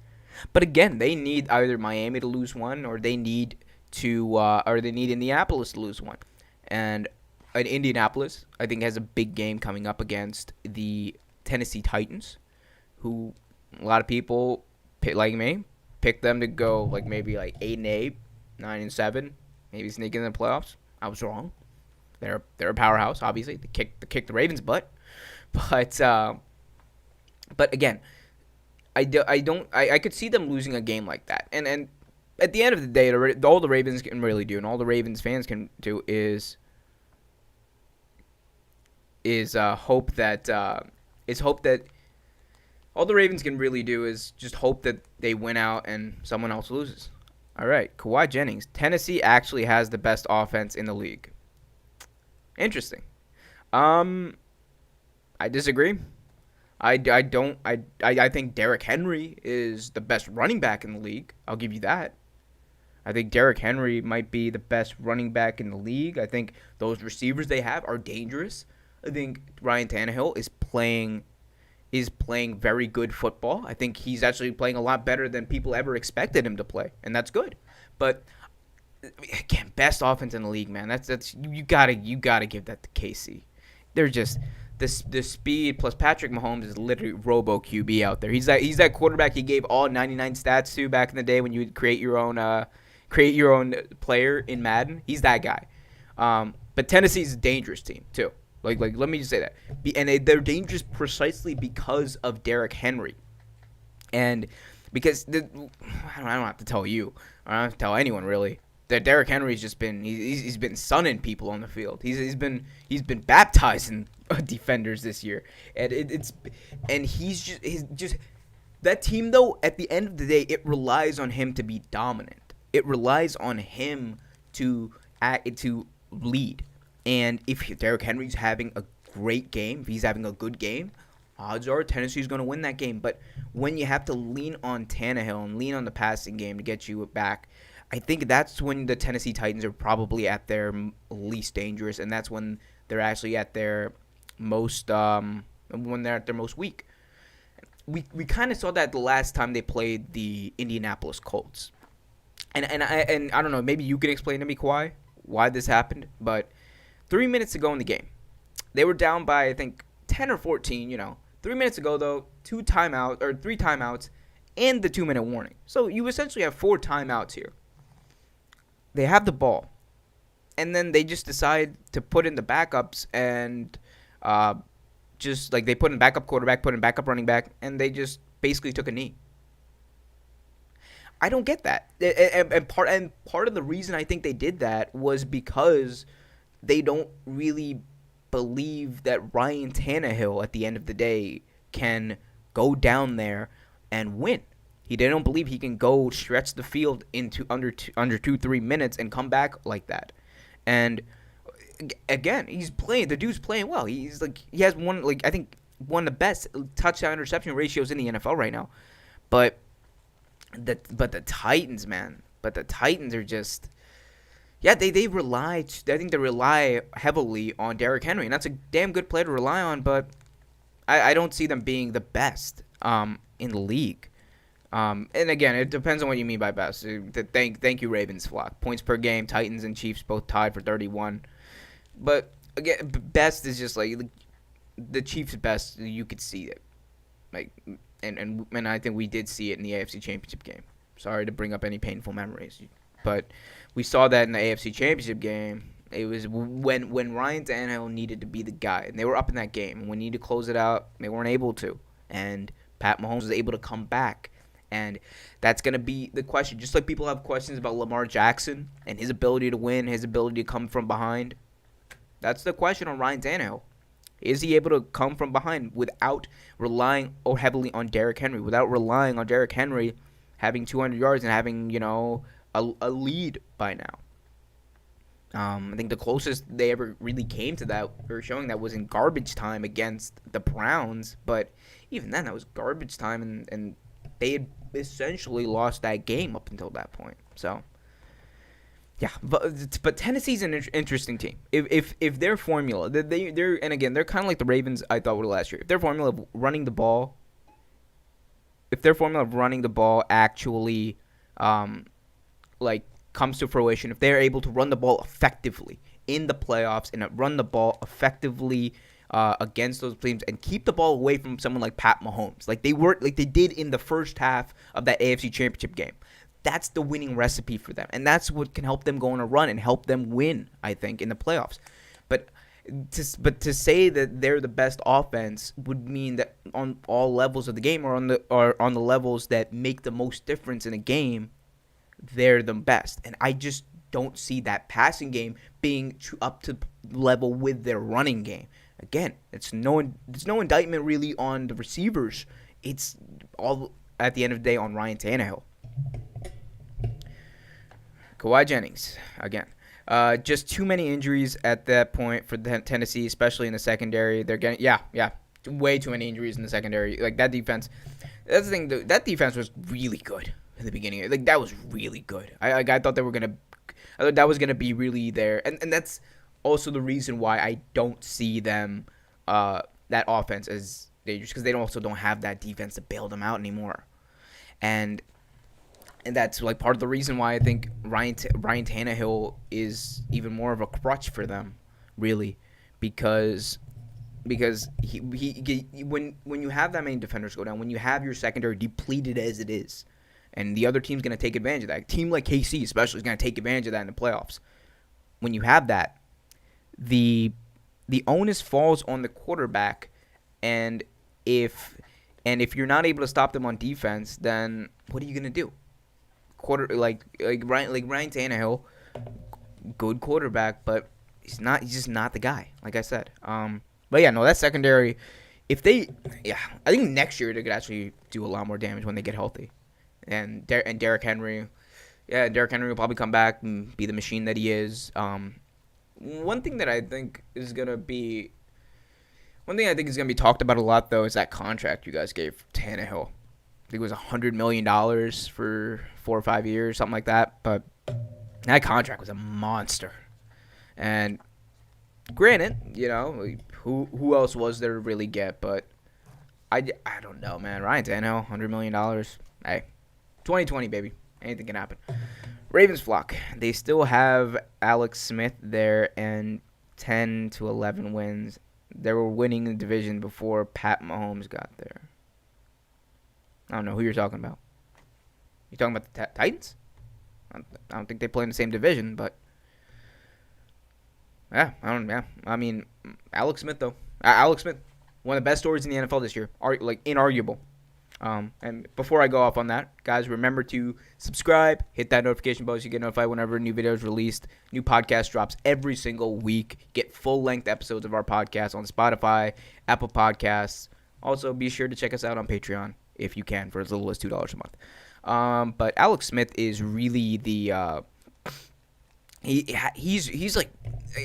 Speaker 1: but again, they need either Miami to lose one, or they need Indianapolis to lose one. And Indianapolis, I think, has a big game coming up against the Tennessee Titans, who a lot of people, like me, picked them to go like maybe like 8-8, 9-7, maybe sneak in the playoffs. I was wrong. They're a powerhouse. Obviously, they kicked the Ravens' butt, but again, I could see them losing a game like that. And at the end of the day, all the Ravens can really do, and all the Ravens fans can do is hope that all the Ravens can really do is just hope that they win out and someone else loses. All right, Kawhi Jennings. Tennessee actually has the best offense in the league. Interesting. I disagree. I think Derrick Henry is the best running back in the league. I'll give you that. I think Derrick Henry might be the best running back in the league. I think those receivers they have are dangerous. I think Ryan Tannehill is playing very good football. I think he's actually playing a lot better than people ever expected him to play, and that's good. But again, best offense in the league, man. That's you gotta give that to KC. They're just the speed plus Patrick Mahomes is literally robo QB out there. He's that quarterback you gave all 99 stats to back in the day when you would create your own player in Madden. He's that guy. But Tennessee's a dangerous team too. Like let me just say that. And they're dangerous precisely because of Derrick Henry. And because I don't have to tell you. I don't have to tell anyone really. That Derrick Henry's just been he's been sunning people on the field. He's been baptizing defenders this year, and he's just that team though. At the end of the day, it relies on him to be dominant. It relies on him to lead. And if Derrick Henry's having a great game, if he's having a good game, odds are Tennessee's going to win that game. But when you have to lean on Tannehill and lean on the passing game to get you back, I think that's when the Tennessee Titans are probably at their least dangerous, and that's when they're actually at their most weak. We kind of saw that the last time they played the Indianapolis Colts, and I don't know, maybe you could explain to me why this happened, but 3 minutes ago in the game, they were down by I think 10 or 14. 3 minutes ago though, 3 timeouts, and the 2-minute warning. So you essentially have 4 timeouts here. They have the ball, and then they just decide to put in the backups and just like they put in backup quarterback, put in backup running back, and they just basically took a knee. I don't get that. And part of the reason I think they did that was because they don't really believe that Ryan Tannehill at the end of the day can go down there and win. They don't believe he can go stretch the field into under 2-3 minutes and come back like that. And again, he's playing. The dude's playing well. He has I think one of the best touchdown interception ratios in the NFL right now. But the Titans, man. But the Titans are just they rely. I think they rely heavily on Derrick Henry, and that's a damn good player to rely on. But I don't see them being the best in the league. And again, it depends on what you mean by best. Thank you, Ravens flock. Points per game, Titans and Chiefs both tied for 31. But again, best is just like the Chiefs' best. You could see it, and I think we did see it in the AFC Championship game. Sorry to bring up any painful memories, but we saw that in the AFC Championship game. It was when Ryan Tannehill needed to be the guy, and they were up in that game. And when they needed to close it out, they weren't able to, and Pat Mahomes was able to come back. And that's going to be the question. Just like people have questions about Lamar Jackson and his ability to win, his ability to come from behind. That's the question on Ryan Tannehill. Is he able to come from behind without relying heavily on Derrick Henry, without relying on Derrick Henry having 200 yards and having, a lead by now? I think the closest they ever really came to that, or showing that, was in garbage time against the Browns. But even then, that was garbage time, and they had essentially lost that game up until that point. So Yeah, but Tennessee's an interesting team. If their formula, they're and again they're kind of like the Ravens I thought were last year. If their formula of running the ball, actually, um, like comes to fruition, if they're able to run the ball effectively in the playoffs and run the ball effectively against those teams and keep the ball away from someone like Pat Mahomes, like they did in the first half of that AFC Championship game. That's the winning recipe for them, and that's what can help them go on a run and help them win, I think, in the playoffs. But to say that they're the best offense would mean that on all levels of the game, or on the levels that make the most difference in a game, they're the best. And I just don't see that passing game being up to level with their running game. Again, it's no indictment really on the receivers. It's all at the end of the day on Ryan Tannehill. Kawhi Jennings again. Just too many injuries at that point for Tennessee, especially in the secondary. They're getting way too many injuries in the secondary. Like that defense. That's the thing. That defense was really good in the beginning. Like that was really good. I thought they were gonna. I thought that was gonna be really there, and that's also the reason why I don't see them that offense as dangerous, because they also don't have that defense to bail them out anymore, and that's like part of the reason why I think Ryan Tannehill is even more of a crutch for them, really, because he when you have that many defenders go down, when you have your secondary depleted as it is, and the other team's going to take advantage of that. A team like KC especially is going to take advantage of that in the playoffs. When you have that, the onus falls on the quarterback, and if you're not able to stop them on defense, then what are you going to do? Ryan Tannehill, good quarterback, but he's just not the guy, like I said. But yeah, no, that secondary, I think next year they could actually do a lot more damage when they get healthy. And Derrick Henry, Derrick Henry will probably come back and be the machine that he is. One thing I think is gonna be talked about a lot though is that contract you guys gave Tannehill. I think it was $100 million for 4 or 5 years, something like that. But that contract was a monster. And granted, who else was there to really get? But I don't know, man. Ryan Tannehill, $100 million. Hey, 2020, baby. Anything can happen. Ravens flock. They still have Alex Smith there and 10 to 11 wins. They were winning the division before Pat Mahomes got there. I don't know who you're talking about. You talking about the Titans? I don't think they play in the same division, but I mean, Alex Smith though. Alex Smith, one of the best stories in the NFL this year, inarguable. And before I go off on that, guys, remember to subscribe, hit that notification bell so you get notified whenever a new video is released. New podcast drops every single week. Get full-length episodes of our podcast on Spotify, Apple Podcasts. Also, be sure to check us out on Patreon if you can, for as little as $2 a month. But Alex Smith is really the he's like,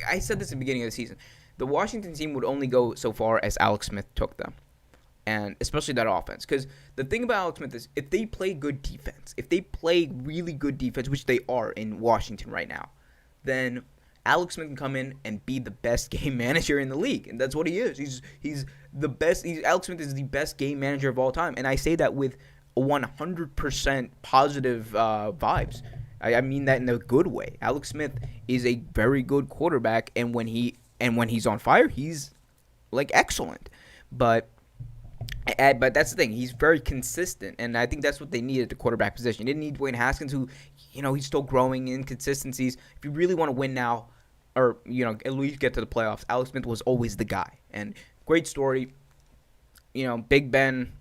Speaker 1: I said this at the beginning of the season. The Washington team would only go so far as Alex Smith took them, and especially that offense. Because the thing about Alex Smith is, if they play good defense, if they play really good defense, which they are in Washington right now, then Alex Smith can come in and be the best game manager in the league, and that's what he is. He's the best. Alex Smith is the best game manager of all time, and I say that with 100% positive vibes. I mean that in a good way. Alex Smith is a very good quarterback, and when he's on fire, he's like excellent. But that's the thing. He's very consistent, and I think that's what they need at the quarterback position. They didn't need Dwayne Haskins, who, he's still growing inconsistencies. If you really want to win now, or at least get to the playoffs, Alex Smith was always the guy. And great story. Big Ben,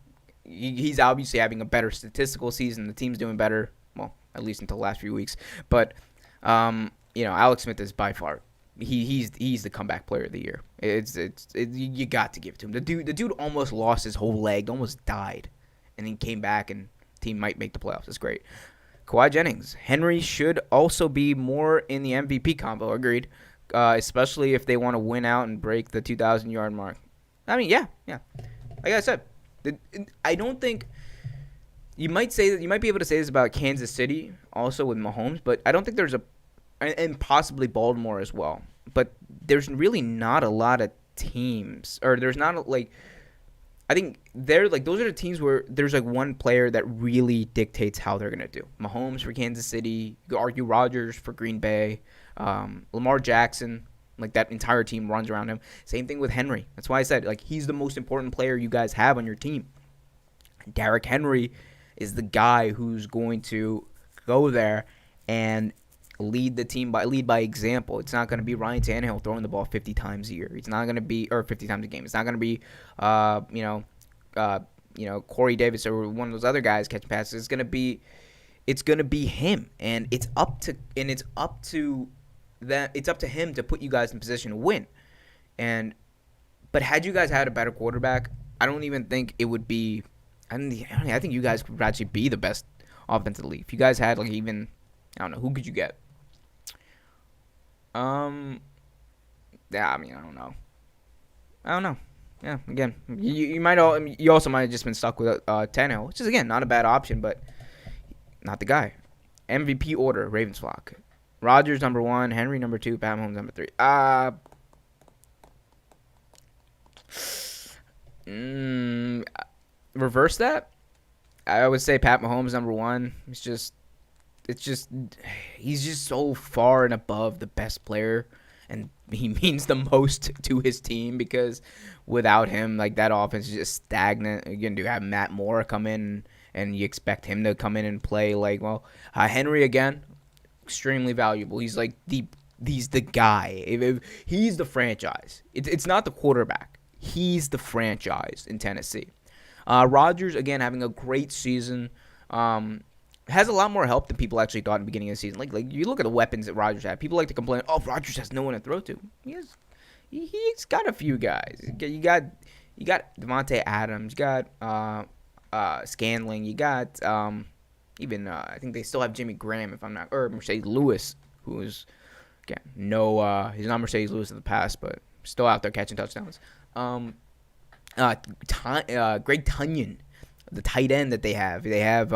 Speaker 1: he's obviously having a better statistical season. The team's doing better. Well, at least until the last few weeks. But Alex Smith is by far he's the comeback player of the year. You got to give it to him. The dude almost lost his whole leg, almost died, and then came back, and the team might make the playoffs. It's great. Kawhi Jennings, Henry should also be more in the MVP combo. Agreed. Especially if they want to win out and break the 2,000-yard mark. I mean, yeah. Like I said, I don't think you might be able to say this about Kansas City also with Mahomes, but I don't think there's and possibly Baltimore as well. But there's really not a lot of teams, or there's not like I think they're like those are the teams where there's like one player that really dictates how they're gonna do. Mahomes for Kansas City, you could argue Rodgers for Green Bay, Lamar Jackson, like that entire team runs around him. Same thing with Henry. That's why I said like he's the most important player you guys have on your team. Derrick Henry is the guy who's going to go there and lead by example. It's not going to be Ryan Tannehill throwing the ball 50 times a year. It's not going to be or 50 times a game. It's not going to be Corey Davis or one of those other guys catching passes. It's going to be him, and it's up to him to put you guys in position to win. But had you guys had a better quarterback, I don't even think it would be. I think you guys could actually be the best offense in the league. If you guys had like even, I don't know, who could you get? Yeah, I mean, I don't know. Yeah, again, you also might have just been stuck with Tannehill, which is again not a bad option, but not the guy. MVP order: Ravensflock, Rodgers number 1, Henry number 2, Pat Mahomes number 3. Reverse that. I would say Pat Mahomes number 1. He's just so far and above the best player, and he means the most to his team because without him, like that offense is just stagnant. Again, do have Matt Moore come in, and you expect him to come in and play like Henry again, extremely valuable. He's like he's the guy. If he's the franchise. It's not the quarterback. He's the franchise in Tennessee. Rodgers, again, having a great season. Has a lot more help than people actually thought in the beginning of the season. Like you look at the weapons that Rodgers had. People like to complain, oh, Rodgers has no one to throw to. He's got a few guys. You got Devontae Adams. You got Scanling. You got I think they still have Jimmy Graham, if I'm not, or Mercedes Lewis, who is again he's not Mercedes Lewis in the past, but still out there catching touchdowns. Greg Tunyon, the tight end that they have. They have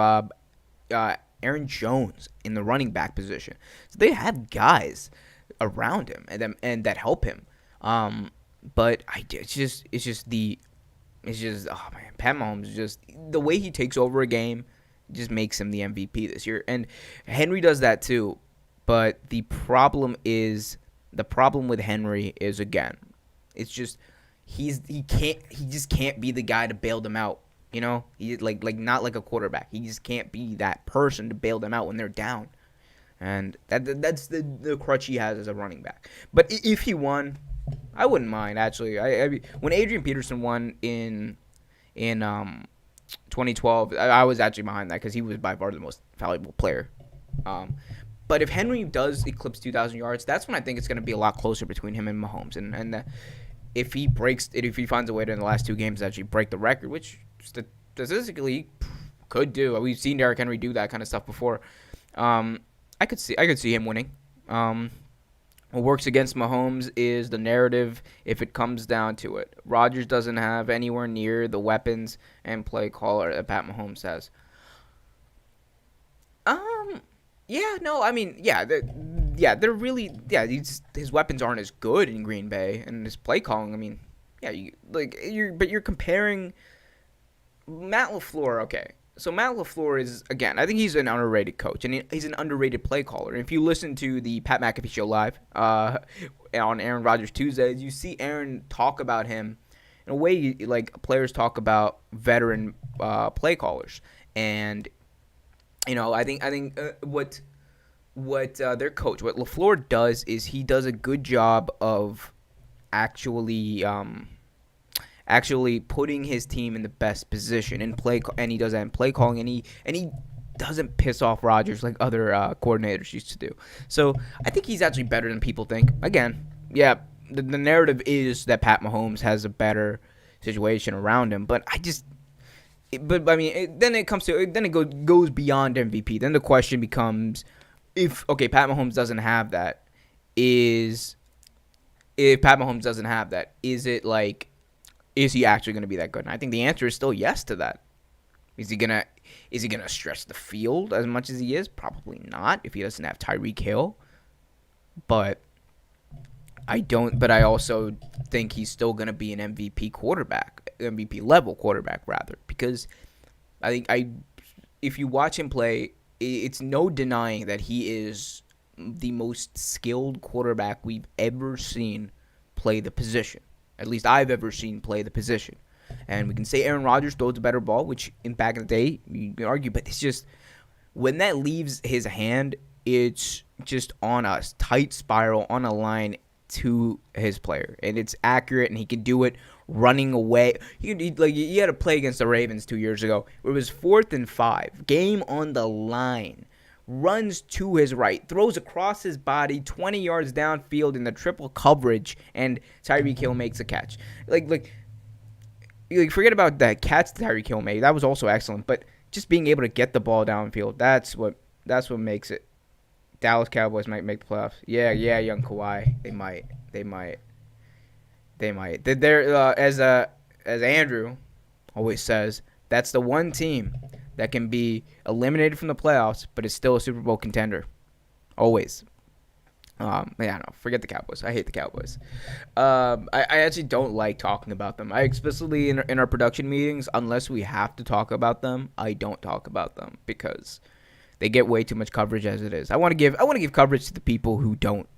Speaker 1: Aaron Jones in the running back position. So they have guys around him and that help him. But it's just oh man, Pat Mahomes just the way he takes over a game just makes him the MVP this year. And Henry does that too. But the problem with Henry is again, it's just he just can't be the guy to bail them out. You know, he like not like a quarterback. He just can't be that person to bail them out when they're down, and that's the crutch he has as a running back. But if he won, I wouldn't mind actually. I when Adrian Peterson won in 2012, I was actually behind that because he was by far the most valuable player. But if Henry does eclipse 2,000 yards, that's when I think it's going to be a lot closer between him and Mahomes, and if he finds a way to in the last 2 games actually break the record, which statistically could do. We've seen Derrick Henry do that kind of stuff before. I could see him winning. What works against Mahomes is the narrative if it comes down to it. Rodgers doesn't have anywhere near the weapons and play caller that Pat Mahomes has. They're really his weapons aren't as good in Green Bay, and his play calling. I mean, you're comparing Matt LaFleur. Okay, so Matt LaFleur is, again, I think he's an underrated coach, and he's an underrated play caller. And if you listen to the Pat McAfee Show live on Aaron Rodgers Tuesdays, you see Aaron talk about him in a way like players talk about veteran play callers, and I think what their coach, what LaFleur does is he does a good job of actually putting his team in the best position in play, and he does that in play calling, and he doesn't piss off Rodgers like other coordinators used to do. So I think he's actually better than people think. Again, yeah, the narrative is that Pat Mahomes has a better situation around him, but then it goes beyond MVP. Then the question becomes, if Pat Mahomes doesn't have that, is it like, is he actually going to be that good? And I think the answer is still yes to that. Is he gonna stretch the field as much as he is? Probably not if he doesn't have Tyreek Hill. But I also think he's still going to be an MVP quarterback, MVP level quarterback rather, because I think if you watch him play, it's no denying that he is the most skilled quarterback we've ever seen play the position. At least I've ever seen play the position. And we can say Aaron Rodgers throws a better ball, which in back in the day you can argue, but it's just when that leaves his hand, it's just on a tight spiral on a line to his player, and it's accurate, and he can do it running away. He had a play against the Ravens 2 years ago where it was 4th and 5, game on the line, runs to his right, throws across his body 20 yards downfield in the triple coverage, and Tyreek Hill makes a catch. Forget about that catch Tyreek Hill made. That was also excellent, but just being able to get the ball downfield, that's what makes it. Dallas Cowboys might make the playoffs. Yeah, young Kawhi. They might. They're as Andrew always says, that's the one team that can be eliminated from the playoffs, but is still a Super Bowl contender. Always. No, forget the Cowboys. I hate the Cowboys. I actually don't like talking about them. I explicitly in our production meetings, unless we have to talk about them, I don't talk about them because they get way too much coverage as it is. I want to give coverage to the people who don't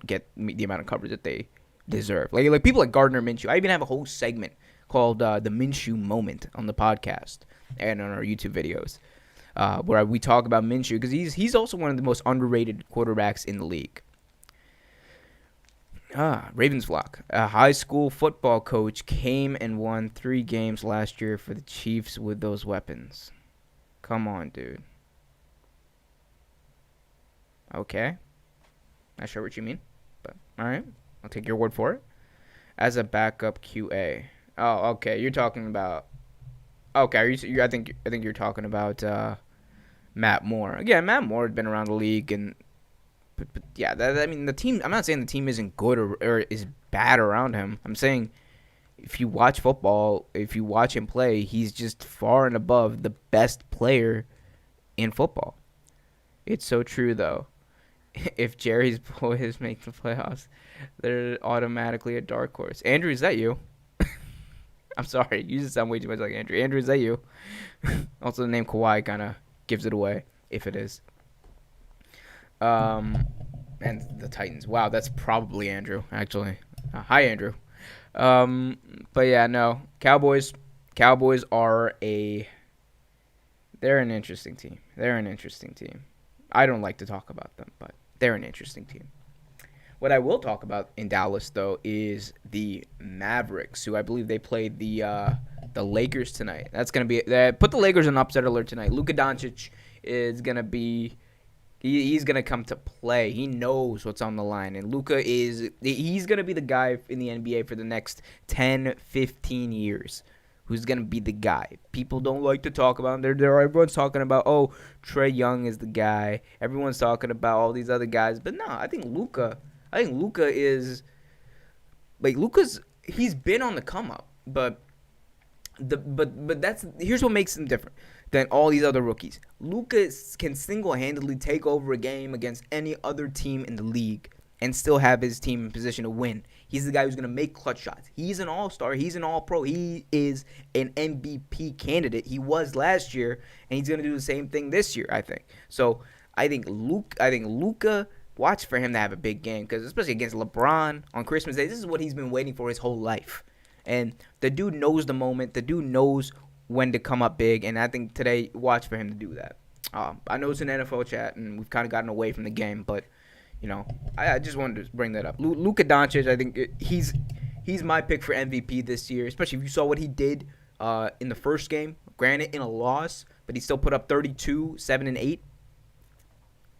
Speaker 1: get the amount of coverage that they deserve. Like people like Gardner Minshew. I even have a whole segment called the Minshew Moment on the podcast and on our YouTube videos, where we talk about Minshew because he's also one of the most underrated quarterbacks in the league. Ravensflock, a high school football coach, came and won 3 games last year for the Chiefs with those weapons. Come on, dude. Okay. Not sure what you mean, but all right. I'll take your word for it. As a backup QA. Oh, okay. You're talking about. Okay. I think you're talking about Matt Moore. Again, Matt Moore has been around the league, and but yeah. The team. I'm not saying the team isn't good or is bad around him. I'm saying if you watch football, if you watch him play, he's just far and above the best player in football. It's so true, though. If Jerry's boys make the playoffs, they're automatically a dark horse. Andrew, is that you? I'm sorry. You just sound way too much like Andrew. Andrew, is that you? Also, the name Kawhi kind of gives it away, if it is. And the Titans. Wow, that's probably Andrew, actually. Hi, Andrew. But yeah, no. Cowboys are they're an interesting team. I don't like to talk about them, but they're an interesting team. What I will talk about in Dallas, though, is the Mavericks, who I believe they played the Lakers tonight. That's going to be put the Lakers on upset alert tonight. Luka Doncic is going to be he's going to come to play. He knows what's on the line, and he's going to be the guy in the NBA for the next 10, 15 years. Who's going to be the guy? People don't like to talk about him. Everyone's talking about, Trae Young is the guy. Everyone's talking about all these other guys. But no, I think Luka is he's been on the come up. But here's what makes him different than all these other rookies. Luka can single-handedly take over a game against any other team in the league and still have his team in position to win. He's the guy who's going to make clutch shots. He's an all-star. He's an all-pro. He is an MVP candidate. He was last year, and he's going to do the same thing this year, I think. So I think Luka, watch for him to have a big game, because especially against LeBron on Christmas Day, this is what he's been waiting for his whole life. And the dude knows the moment. The dude knows when to come up big, and I think today, watch for him to do that. I know it's an NFL chat, and we've kind of gotten away from the game, but I just wanted to bring that up. Luka Doncic, I think he's my pick for MVP this year, especially if you saw what he did in the first game. Granted, in a loss, but he still put up 32, 7, and 8.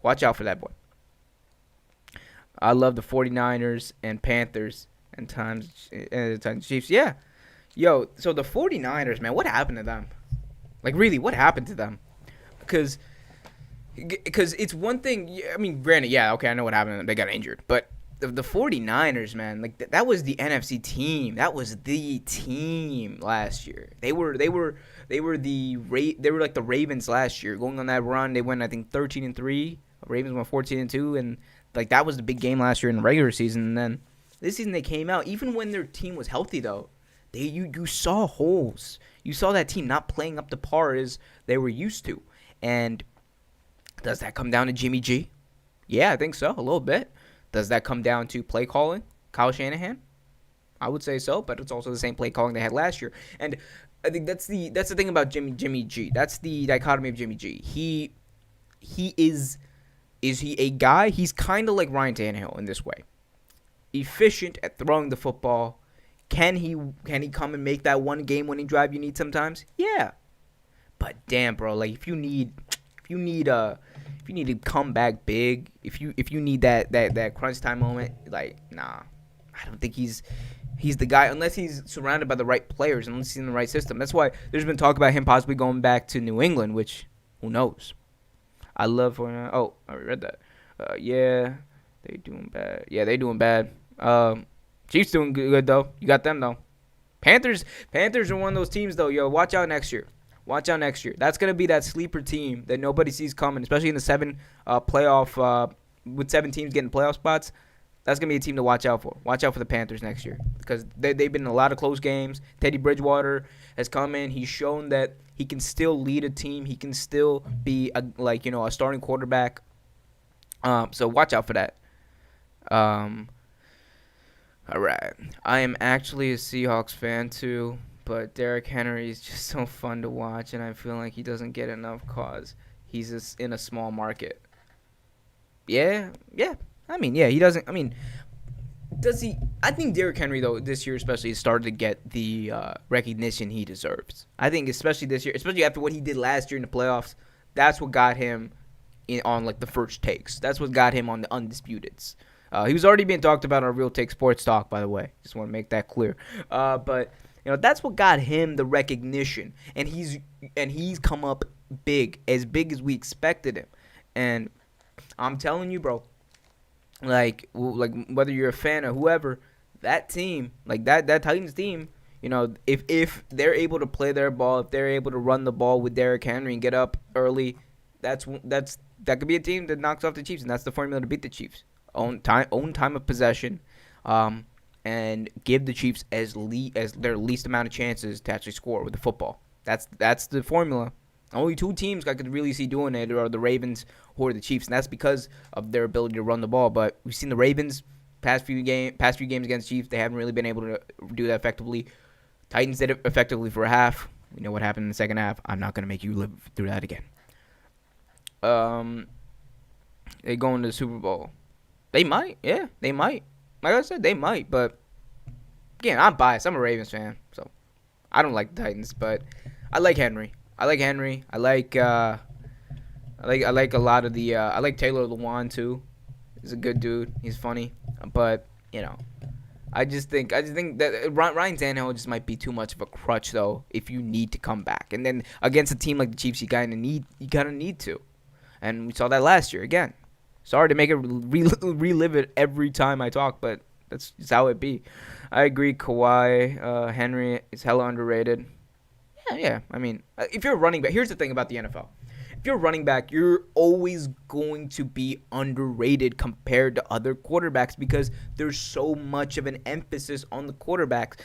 Speaker 1: Watch out for that boy. I love the 49ers and Panthers and Times Chiefs. Yeah. Yo, so the 49ers, man, what happened to them? Like, really, what happened to them? Because it's one thing, I mean, granted, yeah, okay, I know what happened. They got injured. But the 49ers, man, like that was the NFC team. That was the team last year. They were like the Ravens last year. Going on that run, they went, I think, 13-3. Ravens went 14-2, and Like, that was the big game last year in the regular season. And then this season they came out. Even when their team was healthy, though, you saw holes. You saw that team not playing up to par as they were used to. And does that come down to Jimmy G? Yeah, I think so, a little bit. Does that come down to play calling, Kyle Shanahan? I would say so, but it's also the same play calling they had last year. And I think that's the thing about Jimmy G. That's the dichotomy of Jimmy G. He is he a guy? He's kind of like Ryan Tannehill in this way. Efficient at throwing the football. Can he come and make that one game-winning drive you need sometimes? Yeah. But damn, bro, like if you need to come back big, if you need that crunch time moment, like nah, I don't think he's the guy unless he's surrounded by the right players, unless he's in the right system. That's why there's been talk about him possibly going back to New England, which who knows. I love I already read that. Yeah, they doing bad. Yeah, they doing bad. Chiefs doing good though. You got them though. Panthers are one of those teams though. Yo, watch out next year. That's gonna be that sleeper team that nobody sees coming, especially in the playoff with 7 teams getting playoff spots. That's gonna be a team to watch out for. Watch out for the Panthers next year because they've been in a lot of close games. Teddy Bridgewater has come in. He's shown that he can still lead a team. He can still be a starting quarterback. So watch out for that. All right. I am actually a Seahawks fan too, but Derrick Henry is just so fun to watch, and I feel like he doesn't get enough cause he's just in a small market. Yeah. I mean, yeah, he doesn't. I mean, does he? I think Derrick Henry, though, this year especially, has started to get the recognition he deserves. I think especially this year, especially after what he did last year in the playoffs, that's what got him on like the first takes. That's what got him on the Undisputeds. He was already being talked about on Real Take Sports Talk, by the way. Just want to make that clear. But that's what got him the recognition, and he's come up big as we expected him. And I'm telling you, bro, like whether you're a fan or whoever, that team, like that Titans team, if they're able to play their ball, if they're able to run the ball with Derrick Henry and get up early, that could be a team that knocks off the Chiefs, and that's the formula to beat the Chiefs. Own time of possession, and give the Chiefs as their least amount of chances to actually score with the football. That's the formula. Only 2 teams I could really see doing it are the Ravens or the Chiefs, and that's because of their ability to run the ball. But we've seen the Ravens past few games against Chiefs, they haven't really been able to do that effectively. Titans did it effectively for a half. We know what happened in the second half. I'm not gonna make you live through that again. They go into the Super Bowl. They might, yeah, they might. Like I said, they might, but again, I'm biased. I'm a Ravens fan, so I don't like the Titans, but I like Henry. I like a lot of the. I like Taylor Lewan too. He's a good dude. He's funny, but I just think that Ryan Tannehill just might be too much of a crutch though. If you need to come back, and then against a team like the Chiefs, you kind of need to, and we saw that last year again. Sorry to make it relive it every time I talk, but that's just how it be. I agree, Kawhi, Henry is hella underrated. Yeah. I mean, if you're a running back, here's the thing about the NFL. If you're a running back, you're always going to be underrated compared to other quarterbacks because there's so much of an emphasis on the quarterback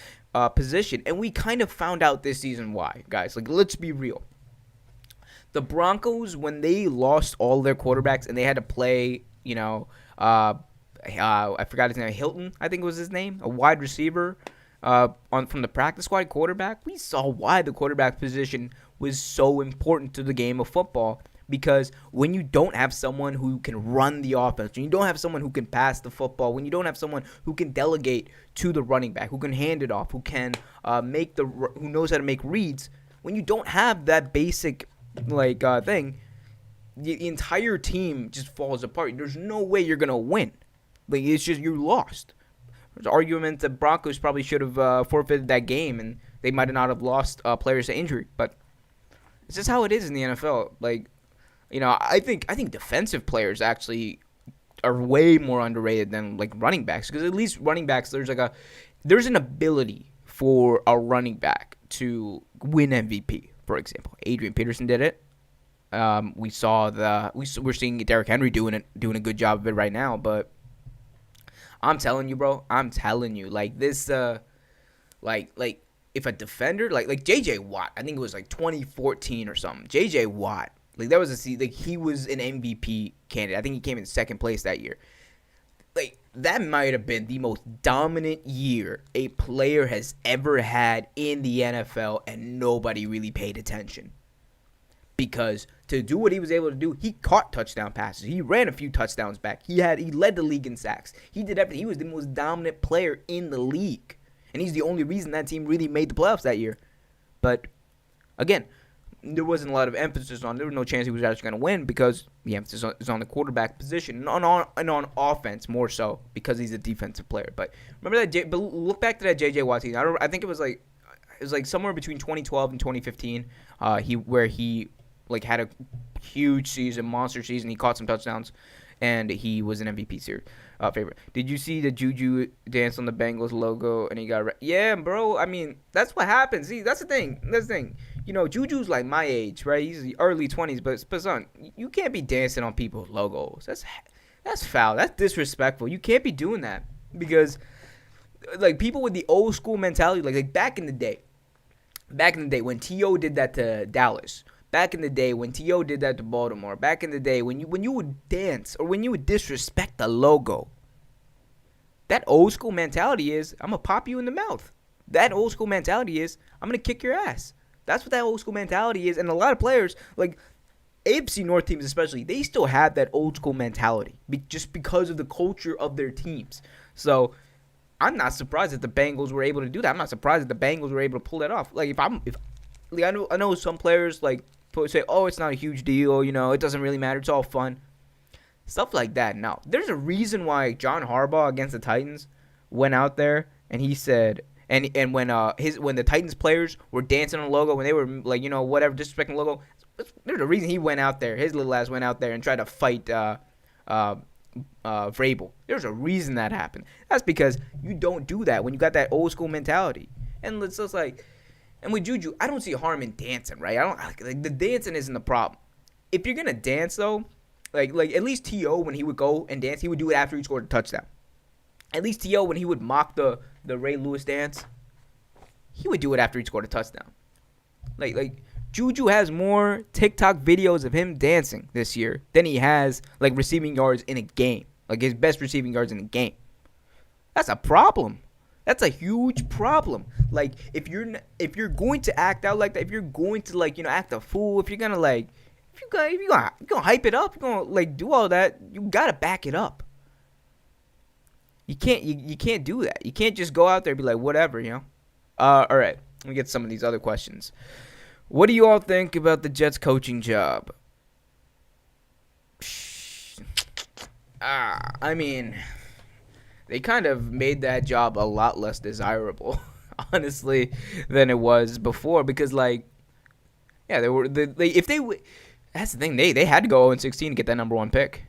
Speaker 1: position. And we kind of found out this season why, guys. Like, let's be real. The Broncos, when they lost all their quarterbacks and they had to play, I forgot his name, Hilton, I think was his name, a wide receiver from the practice squad quarterback, we saw why the quarterback position was so important to the game of football. Because when you don't have someone who can run the offense, when you don't have someone who can pass the football, when you don't have someone who can delegate to the running back, who can hand it off, who can who knows how to make reads, when you don't have that basic thing, the entire team just falls apart. There's no way you're gonna win. Like, it's just you're lost. There's arguments that Broncos probably should have forfeited that game, and they might not have lost players to injury. But it's just how it is in the NFL. Like, I think defensive players actually are way more underrated than like running backs, because at least running backs there's an ability for a running back to win MVP. For example, Adrian Peterson did it. We're seeing Derrick Henry doing a good job of it right now. But I'm telling you, bro. I'm telling you, like this, like if a defender like J.J. Watt, I think it was like 2014 or something. J.J. Watt, like that was he was an MVP candidate. I think he came in second place that year. Like that might have been the most dominant year a player has ever had in the NFL, and nobody really paid attention. Because to do what he was able to do, he caught touchdown passes. He ran a few touchdowns back. He led the league in sacks. He did everything. He was the most dominant player in the league. And he's the only reason that team really made the playoffs that year. But again, there wasn't a lot of emphasis on. There was no chance he was actually going to win because the emphasis is on the quarterback position and on offense more so because he's a defensive player. But remember that. But look back to that J.J. Watt season. I think it was like somewhere between 2012 and 2015. He like had a huge season, monster season. He caught some touchdowns, and he was an MVP favorite. Did you see the Juju dance on the Bengals logo? And he got yeah, bro. I mean, that's what happens. See, that's the thing. You know, Juju's like my age, right? He's the early 20s, but son, you can't be dancing on people's logos. That's foul. That's disrespectful. You can't be doing that because like people with the old school mentality, like back in the day when T.O. did that to Dallas. Back in the day when T.O. did that to Baltimore. Back in the day when you would dance or when you would disrespect the logo. That old school mentality is, I'm going to pop you in the mouth. That old school mentality is, I'm going to kick your ass. That's what that old school mentality is. And a lot of players, like AFC North teams especially, they still have that old school mentality just because of the culture of their teams. So I'm not surprised that the Bengals were able to do that. I'm not surprised that the Bengals were able to pull that off. Like I know some players like say, oh, it's not a huge deal, you know, it doesn't really matter, it's all fun. Stuff like that. No. There's a reason why John Harbaugh against the Titans went out there and he said and when the Titans players were dancing on the logo, when they were like, you know, whatever, disrespecting the logo, there's a reason he went out there, his little ass went out there and tried to fight Vrabel. There's a reason that happened. That's because you don't do that when you got that old school mentality. And it's just like, and with Juju, I don't see harm in dancing, right? Like the dancing isn't the problem. If you're gonna dance though, like at least T.O. when he would go and dance, he would do it after he scored a touchdown. At least T.O. when he would mock the Ray Lewis dance, he would do it after he scored a touchdown. Like Juju has more TikTok videos of him dancing this year than he has like receiving yards in a game. Like his best receiving yards in a game. That's a problem. That's a huge problem. Like if you're going to act out like that, if you're going to like, you know, act a fool, if you're gonna like, if you're gonna hype it up, you're gonna like do all that, you gotta back it up. You can't do that. You can't just go out there and be like whatever, you know. All right, let me get some of these other questions. What do you all think about the Jets coaching job? I mean, they kind of made that job a lot less desirable, honestly, than it was before. Because, like, yeah, that's the thing. They had to go 0-16 to get that number one pick.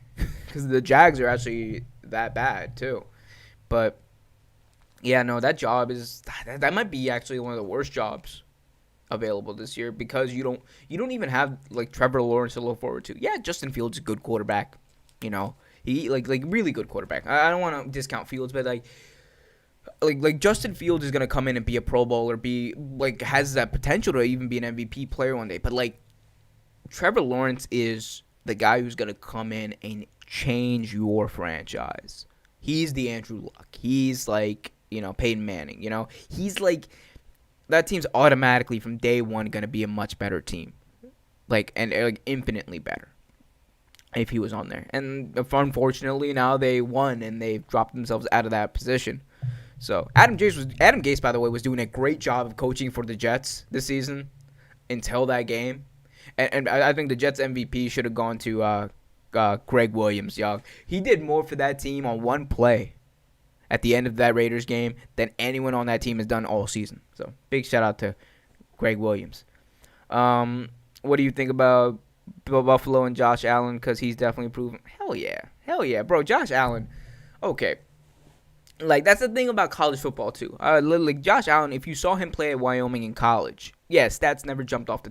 Speaker 1: Because the Jags are actually that bad, too. But, yeah, no, that job that might be actually one of the worst jobs available this year. Because you don't even have, like, Trevor Lawrence to look forward to. Yeah, Justin Fields is a good quarterback, you know. He like really good quarterback. I don't want to discount Fields, but like Justin Fields is gonna come in and be a Pro Bowler, be like has that potential to even be an MVP player one day. But like Trevor Lawrence is the guy who's gonna come in and change your franchise. He's the Andrew Luck. He's like, you know, Peyton Manning. You know, he's like that team's automatically from day one gonna be a much better team, like infinitely better. If he was on there. And unfortunately, now they won and they've dropped themselves out of that position. So Adam Gase, by the way, was doing a great job of coaching for the Jets this season until that game. And I think the Jets MVP should have gone to Greg Williams, y'all. He did more for that team on one play at the end of that Raiders game than anyone on that team has done all season. So big shout out to Greg Williams. What do you think about Buffalo and Josh Allen? Because he's definitely proven. Hell yeah, bro. Josh Allen. Okay, like that's the thing about college football too. Like Josh Allen, if you saw him play at Wyoming in college, yeah, stats never jumped off the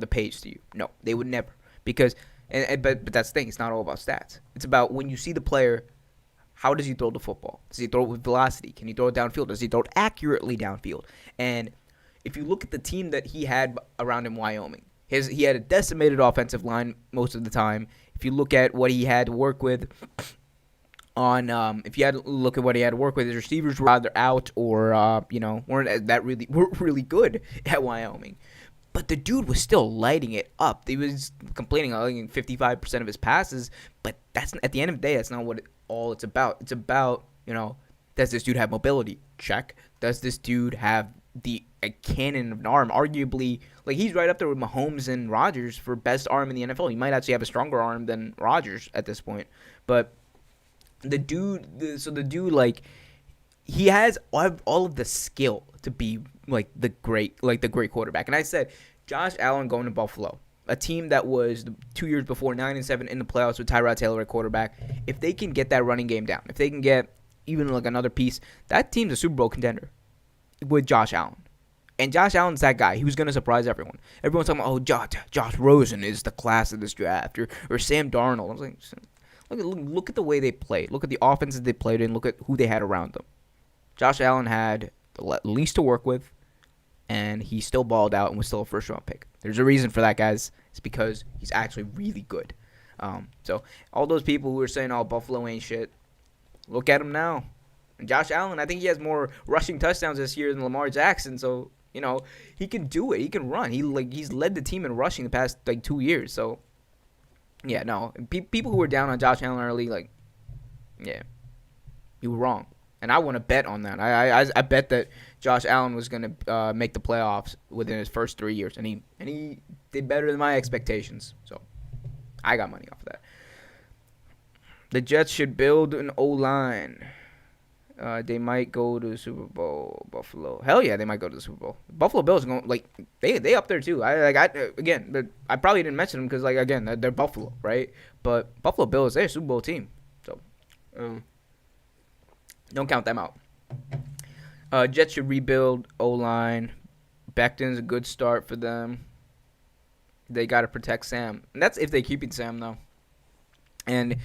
Speaker 1: page to you. No, they would never, because but that's the thing. It's not all about stats. It's about when you see the player. How does he throw the football? Does he throw it with velocity? Can he throw it downfield? Does he throw it accurately downfield? And if you look at the team that he had around in Wyoming, he had a decimated offensive line most of the time. If you look at what he had to work with if you had to look at what he had to work with, his receivers were either out or weren't really good at Wyoming. But the dude was still lighting it up. He was completing 55% of his passes, but that's at the end of the day, that's not what all it's about. It's about, does this dude have mobility? Check. Does this dude have a cannon of an arm? Arguably, he's right up there with Mahomes and Rodgers for best arm in the NFL. He might actually have a stronger arm than Rodgers at this point. But the dude, he has all of the skill to be the great quarterback. And I said, Josh Allen going to Buffalo, a team that was 2 years before 9-7 in the playoffs with Tyrod Taylor at quarterback. If they can get that running game down, if they can get even another piece, that team's a Super Bowl contender with Josh Allen. And Josh Allen's that guy. He was going to surprise everyone. Everyone's talking about, Josh Rosen is the class of this draft, or Sam Darnold. I was like, look at the way they played. Look at the offenses they played in. Look at who they had around them. Josh Allen had the least to work with, and he still balled out and was still a first-round pick. There's a reason for that, guys. It's because he's actually really good. So all those people who are saying, Buffalo ain't shit, look at him now. And Josh Allen, I think he has more rushing touchdowns this year than Lamar Jackson, so, he can do it. He can run. He's led the team in rushing the past, 2 years, so, yeah, no. People who were down on Josh Allen early, you were wrong. And I want to bet on that. I bet that Josh Allen was going to make the playoffs within his first 3 years, and he did better than my expectations. So I got money off of that. The Jets should build an O-line. They might go to the Super Bowl. Buffalo, hell yeah, they might go to the Super Bowl. Buffalo Bills are going they up there too. I probably didn't mention them because they're Buffalo, right? But Buffalo Bills, they're a Super Bowl team. So. Don't count them out. Jets should rebuild O-line. Becton's a good start for them. They got to protect Sam. And that's if they keep Sam, though. And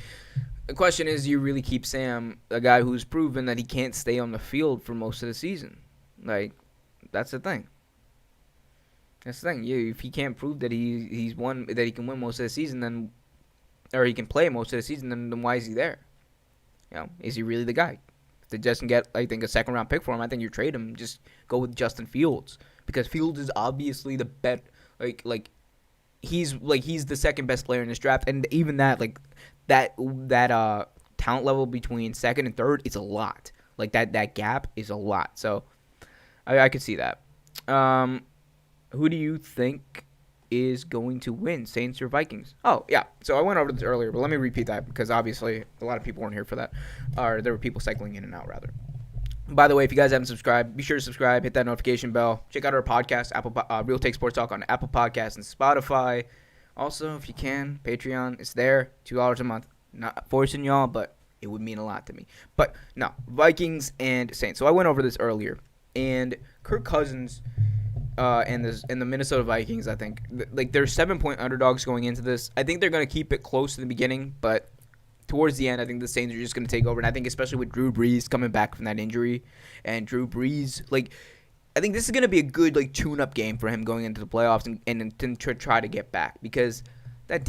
Speaker 1: the question is, do you really keep Sam, a guy who's proven that he can't stay on the field for most of the season? That's the thing. That's the thing. If he can't prove that he can win most of the season, or he can play most of the season, then why is he there? Is he really the guy? If the Jets can get, I think, a second-round pick for him, I think you trade him. Just go with Justin Fields, because Fields is obviously the best. He's the second best player in this draft, and even that talent level between second and third is a lot. That gap is a lot. So I could see that. Who do you think is going to win, Saints or Vikings? Oh, yeah. So I went over this earlier, but let me repeat that because obviously a lot of people weren't here for that. Or there were people cycling in and out, rather. By the way, if you guys haven't subscribed, be sure to subscribe, hit that notification bell. Check out our podcast, Real Take Sports Talk on Apple Podcasts and Spotify. Also, if you can, Patreon, it's there, $2 a month. Not forcing y'all, but it would mean a lot to me. But no, Vikings and Saints. So I went over this earlier, and Kirk Cousins and the Minnesota Vikings, I think, they're 7-point underdogs going into this. I think they're going to keep it close in the beginning, but towards the end, I think the Saints are just going to take over. And I think especially with Drew Brees coming back from that injury, and Drew Brees, I think this is going to be a good tune-up game for him going into the playoffs and to try to get back, because that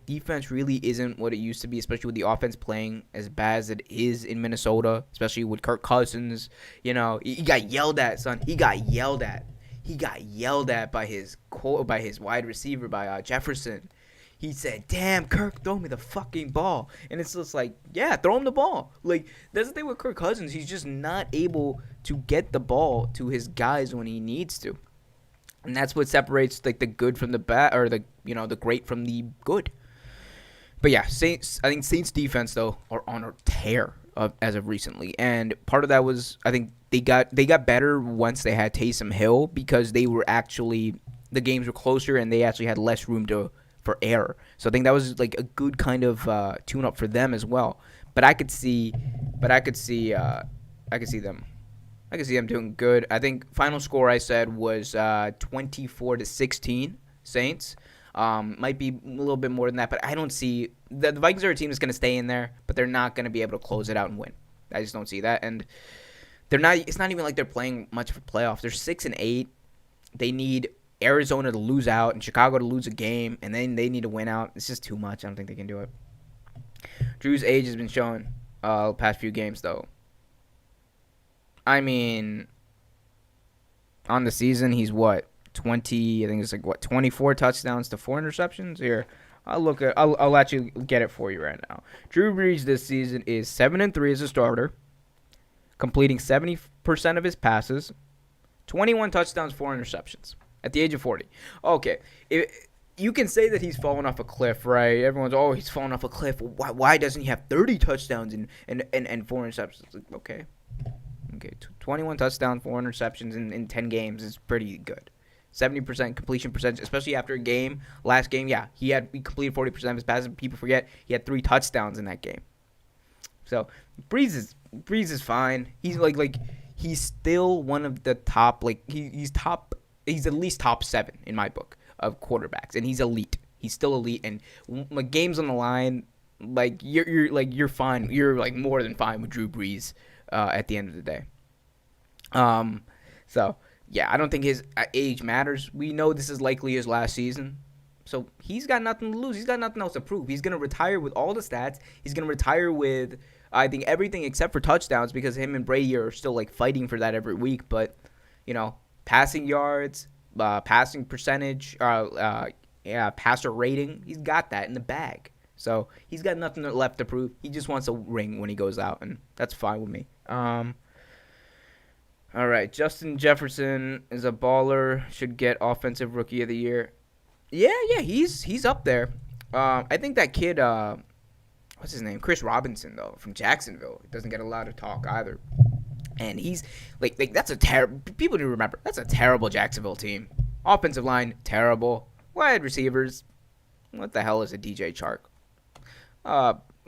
Speaker 1: defense really isn't what it used to be, especially with the offense playing as bad as it is in Minnesota, especially with Kirk Cousins. He got yelled at, son. He got yelled at. He got yelled at by his wide receiver, by Jefferson. He said, "Damn, Kirk, throw me the fucking ball." And it's just yeah, throw him the ball. That's the thing with Kirk Cousins. He's just not able to get the ball to his guys when he needs to. And that's what separates the good from the bad, or the great from the good. But yeah, I think Saints defense though are on a tear as of recently, and part of that was, I think they got better once they had Taysom Hill, because the games were closer and they actually had less room for error. So I think that was a good kind of tune up for them as well. But I could see them doing good. I think final score I said was 24-16 Saints. Might be a little bit more than that, but I don't see the Vikings are a team that's going to stay in there, but they're not going to be able to close it out and win. I just don't see that, and they're not. It's not even like they're playing much for playoffs. They're 6-8. They need Arizona to lose out and Chicago to lose a game, and then they need to win out. It's just too much. I don't think they can do it. Drew's age has been shown the past few games, though. I mean, on the season, he's what? 20, I think it's like what, 24 touchdowns to 4 interceptions. Here, I'll let you get it for you right now. Drew Brees this season is 7-3 as a starter, completing 70% of his passes, 21 touchdowns, 4 interceptions at the age of 40. Okay, you can say that he's fallen off a cliff, right? Everyone's, oh, he's fallen off a cliff. Why doesn't he have 30 touchdowns and 4 interceptions? Like, okay, 21 touchdowns, 4 interceptions in 10 games is pretty good. 70% completion percentage, especially after a game. Last game, yeah, he completed 40% of his passes. People forget he had 3 touchdowns in that game. So Brees is fine. He's like he's still one of the top. Like he's top. He's at least top 7 in my book of quarterbacks, and he's elite. He's still elite, and like games on the line, like you're fine. You're like more than fine with Drew Brees at the end of the day. So. Yeah, I don't think his age matters. We know this is likely his last season. So he's got nothing to lose. He's got nothing else to prove. He's going to retire with all the stats. He's going to retire with, I think, everything except for touchdowns because him and Brady are still like fighting for that every week. But, passing yards, passing percentage, passer rating, he's got that in the bag. So he's got nothing left to prove. He just wants a ring when he goes out, and that's fine with me. All right, Justin Jefferson is a baller. Should get Offensive Rookie of the Year. Yeah, he's up there. I think that kid, what's his name? Chris Robinson, though, from Jacksonville. Doesn't get a lot of talk either. And he's, like that's a terrible, people need to remember, that's a terrible Jacksonville team. Offensive line, terrible. Wide receivers, what the hell is a DJ Chark?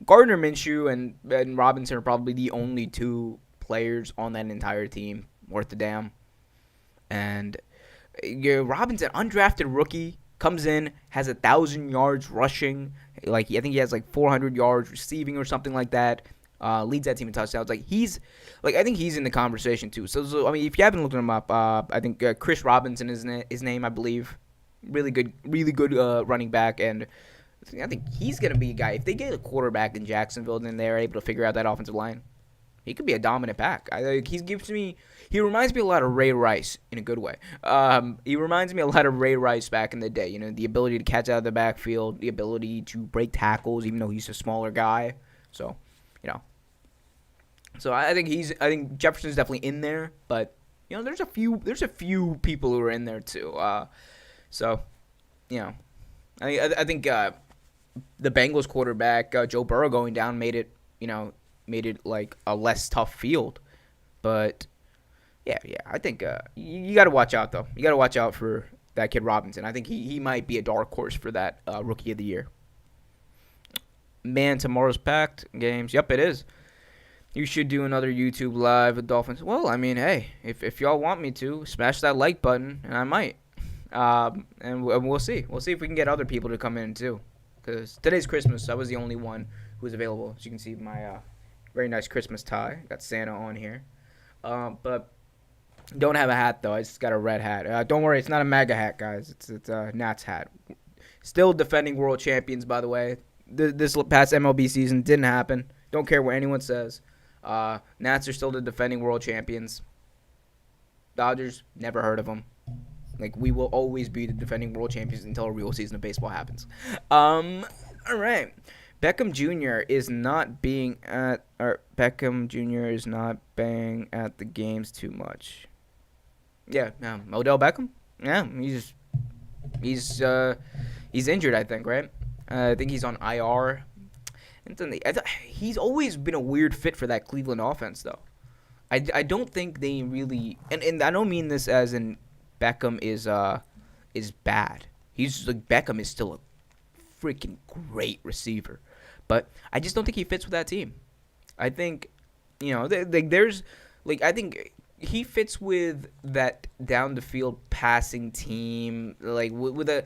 Speaker 1: Gardner Minshew and Robinson are probably the only 2 players on that entire team worth a damn. And Robinson, undrafted rookie, comes in, has 1,000 yards rushing. Like I think he has like 400 yards receiving or something like that. Leads that team in touchdowns. I think he's in the conversation too. So I mean, if you haven't looked him up, I think Chris Robinson is his name, I believe. Really good running back, and I think he's gonna be a guy. If they get a quarterback in Jacksonville, then they're able to figure out that offensive line. He could be a dominant back. He reminds me a lot of Ray Rice in a good way. He reminds me a lot of Ray Rice back in the day. The ability to catch out of the backfield, the ability to break tackles, even though he's a smaller guy. So, So I think Jefferson's definitely in there, but there's a few people who are in there too. I think the Bengals quarterback Joe Burrow going down made it like a less tough field. But yeah, I think you got to watch out, though. You got to watch out for that kid Robinson. I think he might be a dark horse for that Rookie of the Year. Man, tomorrow's packed games. Yep, it is. You should do another YouTube live with Dolphins. Well, I mean, hey, if y'all want me to, smash that like button, and I might. And we'll see. We'll see if we can get other people to come in, too. Because today's Christmas, so I was the only one who was available. As you can see, my very nice Christmas tie. Got Santa on here. But don't have a hat, though. I just got a red hat. Don't worry, it's not a MAGA hat, guys. It's a Nats hat. Still defending world champions, by the way. This past MLB season didn't happen. Don't care what anyone says. Nats are still the defending world champions. Dodgers, never heard of them. Like, we will always be the defending world champions until a real season of baseball happens. All right. Beckham Jr. is not being at the games too much. Yeah, Odell Beckham. Yeah, he's injured, I think, right? I think he's on IR. He's always been a weird fit for that Cleveland offense, though. I don't think they really, and I don't mean this as in Beckham is bad. Beckham is still a freaking great receiver. But I just don't think he fits with that team. I think, I think he fits with that down the field passing team, like with a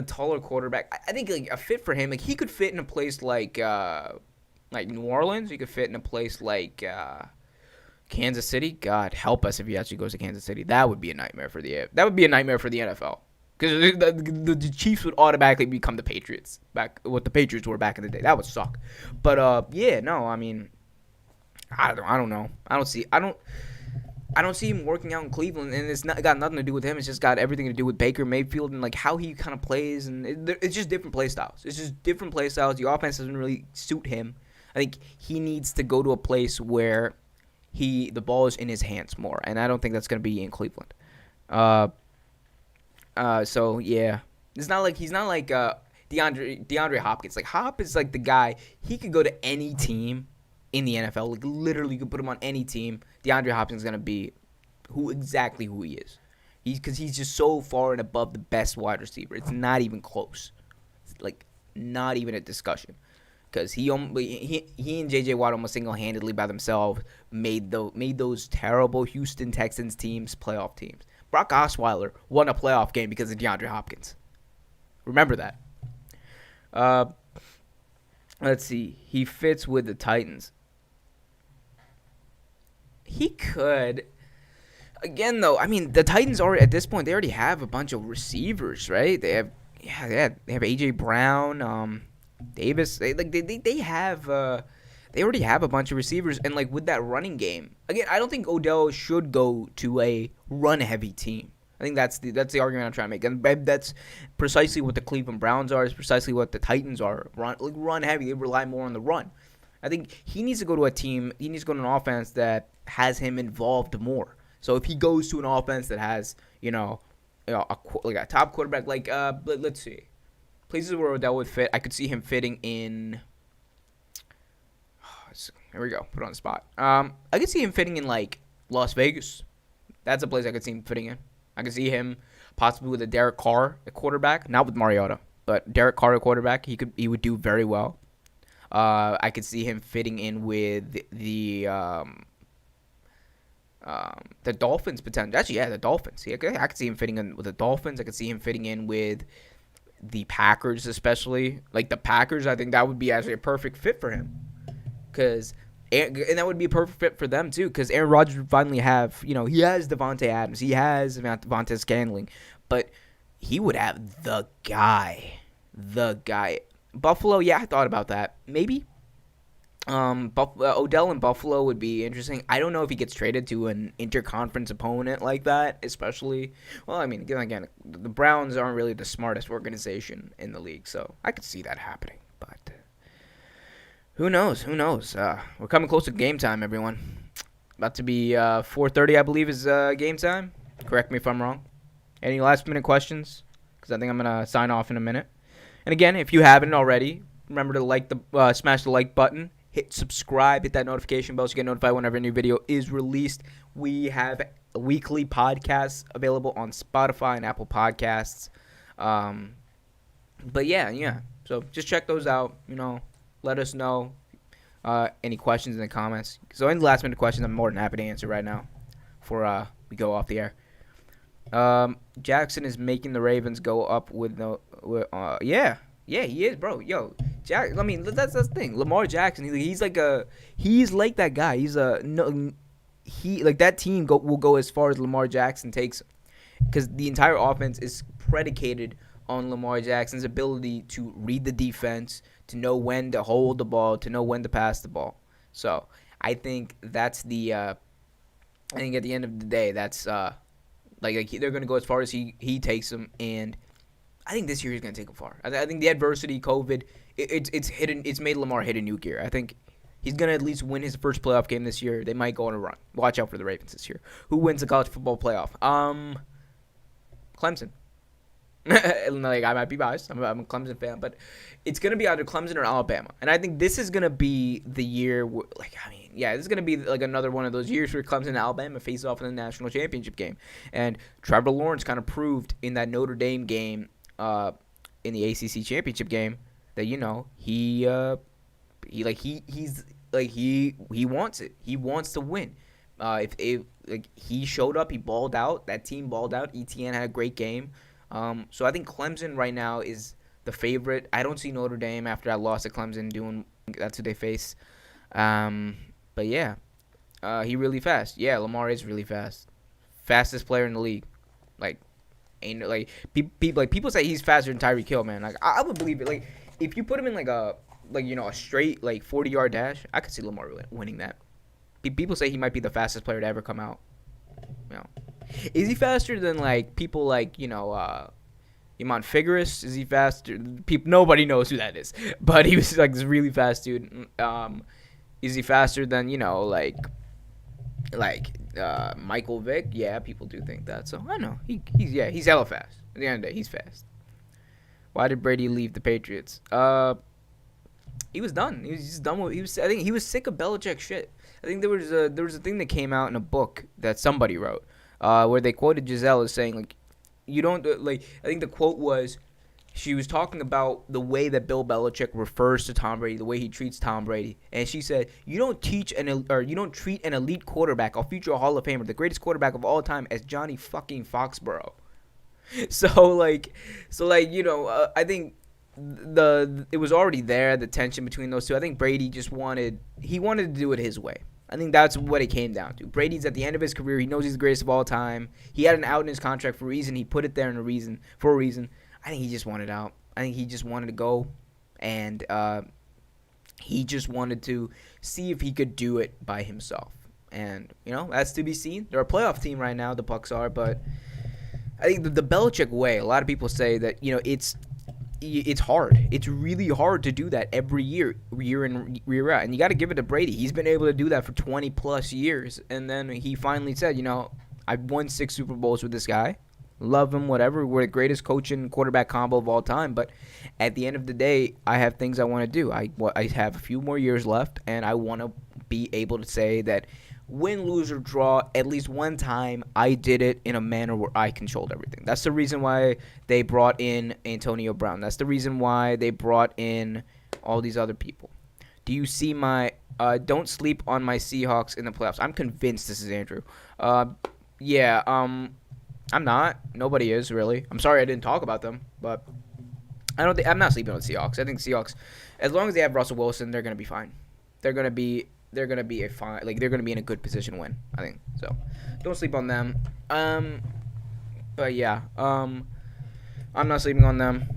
Speaker 1: taller quarterback. I think like a fit for him, like he could fit in a place like New Orleans. He could fit in a place like Kansas City. God help us if he actually goes to Kansas City. That would be a nightmare for the NFL. Because the Chiefs would automatically become the Patriots, back what the Patriots were back in the day. That would suck. But yeah, no, I mean, I don't know. I don't see him working out in Cleveland, and it's not got nothing to do with him. It's just got everything to do with Baker Mayfield and like how he kind of plays, and it's just different play styles. It's just different play styles. The offense doesn't really suit him. I think he needs to go to a place where the ball is in his hands more, and I don't think that's going to be in Cleveland. So yeah, he's not like DeAndre Hopkins. Like Hop is like the guy. He could go to any team in the NFL. Like literally, you could put him on any team. DeAndre Hopkins is gonna be who he is. Because he's just so far and above the best wide receiver. It's not even close. It's like not even a discussion. Because he and J.J. Watt almost single-handedly by themselves made those terrible Houston Texans teams playoff teams. Brock Osweiler won a playoff game because of DeAndre Hopkins. Remember that. Let's see. He fits with the Titans. He could. Again, though, I mean, the Titans are at this point. They already have a bunch of receivers, right? They have A.J. Brown, Davis. They already have a bunch of receivers, and like with that running game, again, I don't think Odell should go to a run-heavy team. I think that's the argument I'm trying to make, and that's precisely what the Cleveland Browns are. It's precisely what the Titans are. Run heavy. They rely more on the run. I think he needs to go to a team. He needs to go to an offense that has him involved more. So if he goes to an offense that has a top quarterback, like let's see, places where Odell would fit, I could see him fitting in. Here we go. Put it on the spot. I could see him fitting in like Las Vegas. That's a place I could see him fitting in. I could see him possibly with a Derek Carr, a quarterback, not with Mariota, but Derek Carr, a quarterback. He would do very well. I could see him fitting in with the Dolphins potentially. Actually, yeah, the Dolphins. Yeah, I could see him fitting in with the Dolphins. I could see him fitting in with the Packers, especially. Like the Packers, I think that would be actually a perfect fit for him. And that would be a perfect fit for them, too, because Aaron Rodgers would finally have, he has Devontae Adams. He has Devontae Scantling. But he would have the guy. Buffalo, yeah, I thought about that. Maybe. Odell in Buffalo would be interesting. I don't know if he gets traded to an interconference opponent like that, especially. Well, I mean, again, the Browns aren't really the smartest organization in the league, so I could see that happening. But who knows? We're coming close to game time, everyone. About to be 4:30, I believe, is game time. Correct me if I'm wrong. Any last-minute questions? Because I think I'm going to sign off in a minute. And again, if you haven't already, remember to smash the like button. Hit subscribe, hit that notification bell so you get notified whenever a new video is released. We have weekly podcasts available on Spotify and Apple Podcasts. But yeah. So just check those out. Let us know any questions in the comments. So any last minute questions, I'm more than happy to answer right now before we go off the air. Jackson is making the Ravens go up with no. Yeah, he is, bro. Yo, Jack. I mean, that's the thing. Lamar Jackson. He's like that guy. That team will go as far as Lamar Jackson takes, because the entire offense is predicated on Lamar Jackson's ability to read the defense, to know when to hold the ball, to know when to pass the ball. So I think that's the. I think at the end of the day, that's they're going to go as far as he takes them, and I think this year he's going to take them far. I think the adversity, COVID, it's made Lamar hit a new gear. I think he's going to at least win his first playoff game this year. They might go on a run. Watch out for the Ravens this year. Who wins the college football playoff? Clemson. I might be biased. I'm a Clemson fan, but it's going to be either Clemson or Alabama. And I think this is going to be the year where, this is going to be like another one of those years where Clemson and Alabama face off in the national championship game. And Trevor Lawrence kind of proved in that Notre Dame game, in the ACC championship game, that he wants it. He wants to win. If like he showed up, he balled out. That team balled out. ETN had a great game. So I think Clemson right now is the favorite. I don't see Notre Dame after that loss to Clemson doing that's who they face. Um, but yeah, he really fast. Yeah, Lamar is really fast. Fastest player in the league. Like ain't like people say he's faster than Tyreek Hill, man. Like I would believe it. Like if you put him in like a a straight like 40-yard dash, I could see Lamar winning that. People say he might be the fastest player to ever come out. You know, is he faster than like people like Iman Figueroa? Is he faster? People nobody knows who that is, but he was like this really fast dude. Is he faster than Michael Vick? Yeah, people do think that. So I know he's hella fast. At the end of the day, he's fast. Why did Brady leave the Patriots? He was done. He was just done with. I think he was sick of Belichick shit. I think there was a thing that came out in a book that somebody wrote, where they quoted Giselle as saying like, you don't like. I think the quote was, she was talking about the way that Bill Belichick refers to Tom Brady, the way he treats Tom Brady, and she said, you don't treat an elite quarterback, a future Hall of Famer, the greatest quarterback of all time, as Johnny fucking Foxborough. I think it was already there, the tension between those two. I think Brady just wanted to do it his way. I think that's what it came down to. Brady's at the end of his career. He knows he's the greatest of all time. He had an out in his contract for a reason. He put it there for a reason. I think he just wanted out. I think he just wanted to go, and he just wanted to see if he could do it by himself. And that's to be seen. They're a playoff team right now. The Bucks are, but I think the Belichick way. A lot of people say that it's hard. It's really hard to do that every year in, year out. And you got to give it to Brady. He's been able to do that for 20-plus years. And then he finally said, I've won 6 Super Bowls with this guy. Love him, whatever. We're the greatest coach and quarterback combo of all time. But at the end of the day, I have things I want to do. I have a few more years left, and I want to be able to say that win, lose, or draw, at least one time, I did it in a manner where I controlled everything. That's the reason why they brought in Antonio Brown. That's the reason why they brought in all these other people. Do you see my don't sleep on my Seahawks in the playoffs? I'm convinced this is Andrew. I'm not. Nobody is, really. I'm sorry I didn't talk about them, but I'm not sleeping on the Seahawks. I think Seahawks, as long as they have Russell Wilson, they're going to be fine. They're going to be they're going to be in a good position to win, I think. So, don't sleep on them. But yeah, I'm not sleeping on them.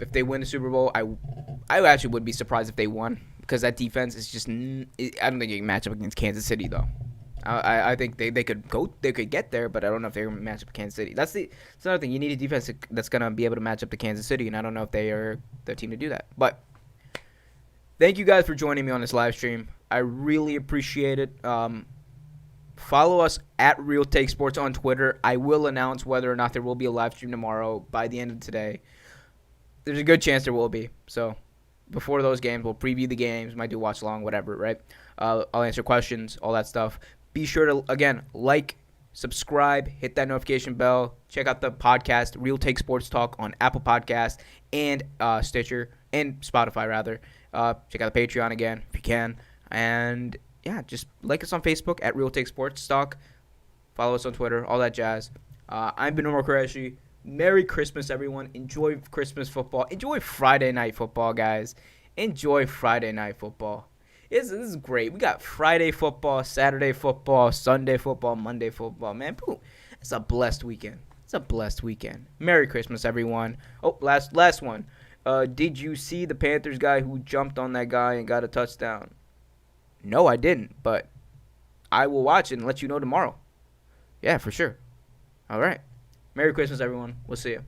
Speaker 1: If they win the Super Bowl, I actually would be surprised if they won, because that defense is just I don't think you can match up against Kansas City though. I think they could get there, but I don't know if they're going to match up Kansas City. That's another thing. You need a defense that's going to be able to match up to Kansas City, and I don't know if they are the team to do that. But thank you guys for joining me on this live stream. I really appreciate it. Follow us at Real Take Sports on Twitter. I will announce whether or not there will be a live stream tomorrow by the end of today. There's a good chance there will be. So before those games, we'll preview the games, might do watch along, whatever, right? I'll answer questions, all that stuff. Be sure to, again, like, subscribe, hit that notification bell. Check out the podcast, Real Take Sports Talk, on Apple Podcasts and Stitcher, and Spotify, rather. Check out the Patreon again, if you can. And, yeah, just like us on Facebook at Real Take Sports Talk. Follow us on Twitter, all that jazz. I've been Omar Qureshi. Merry Christmas, everyone. Enjoy Christmas football. Enjoy Friday night football, guys. Enjoy Friday night football. This is great. We got Friday football, Saturday football, Sunday football, Monday football. Man, boom. It's a blessed weekend. It's a blessed weekend. Merry Christmas, everyone. Oh, last one. Did you see the Panthers guy who jumped on that guy and got a touchdown? No, I didn't, but I will watch it and let you know tomorrow. Yeah, for sure. All right. Merry Christmas, everyone. We'll see you.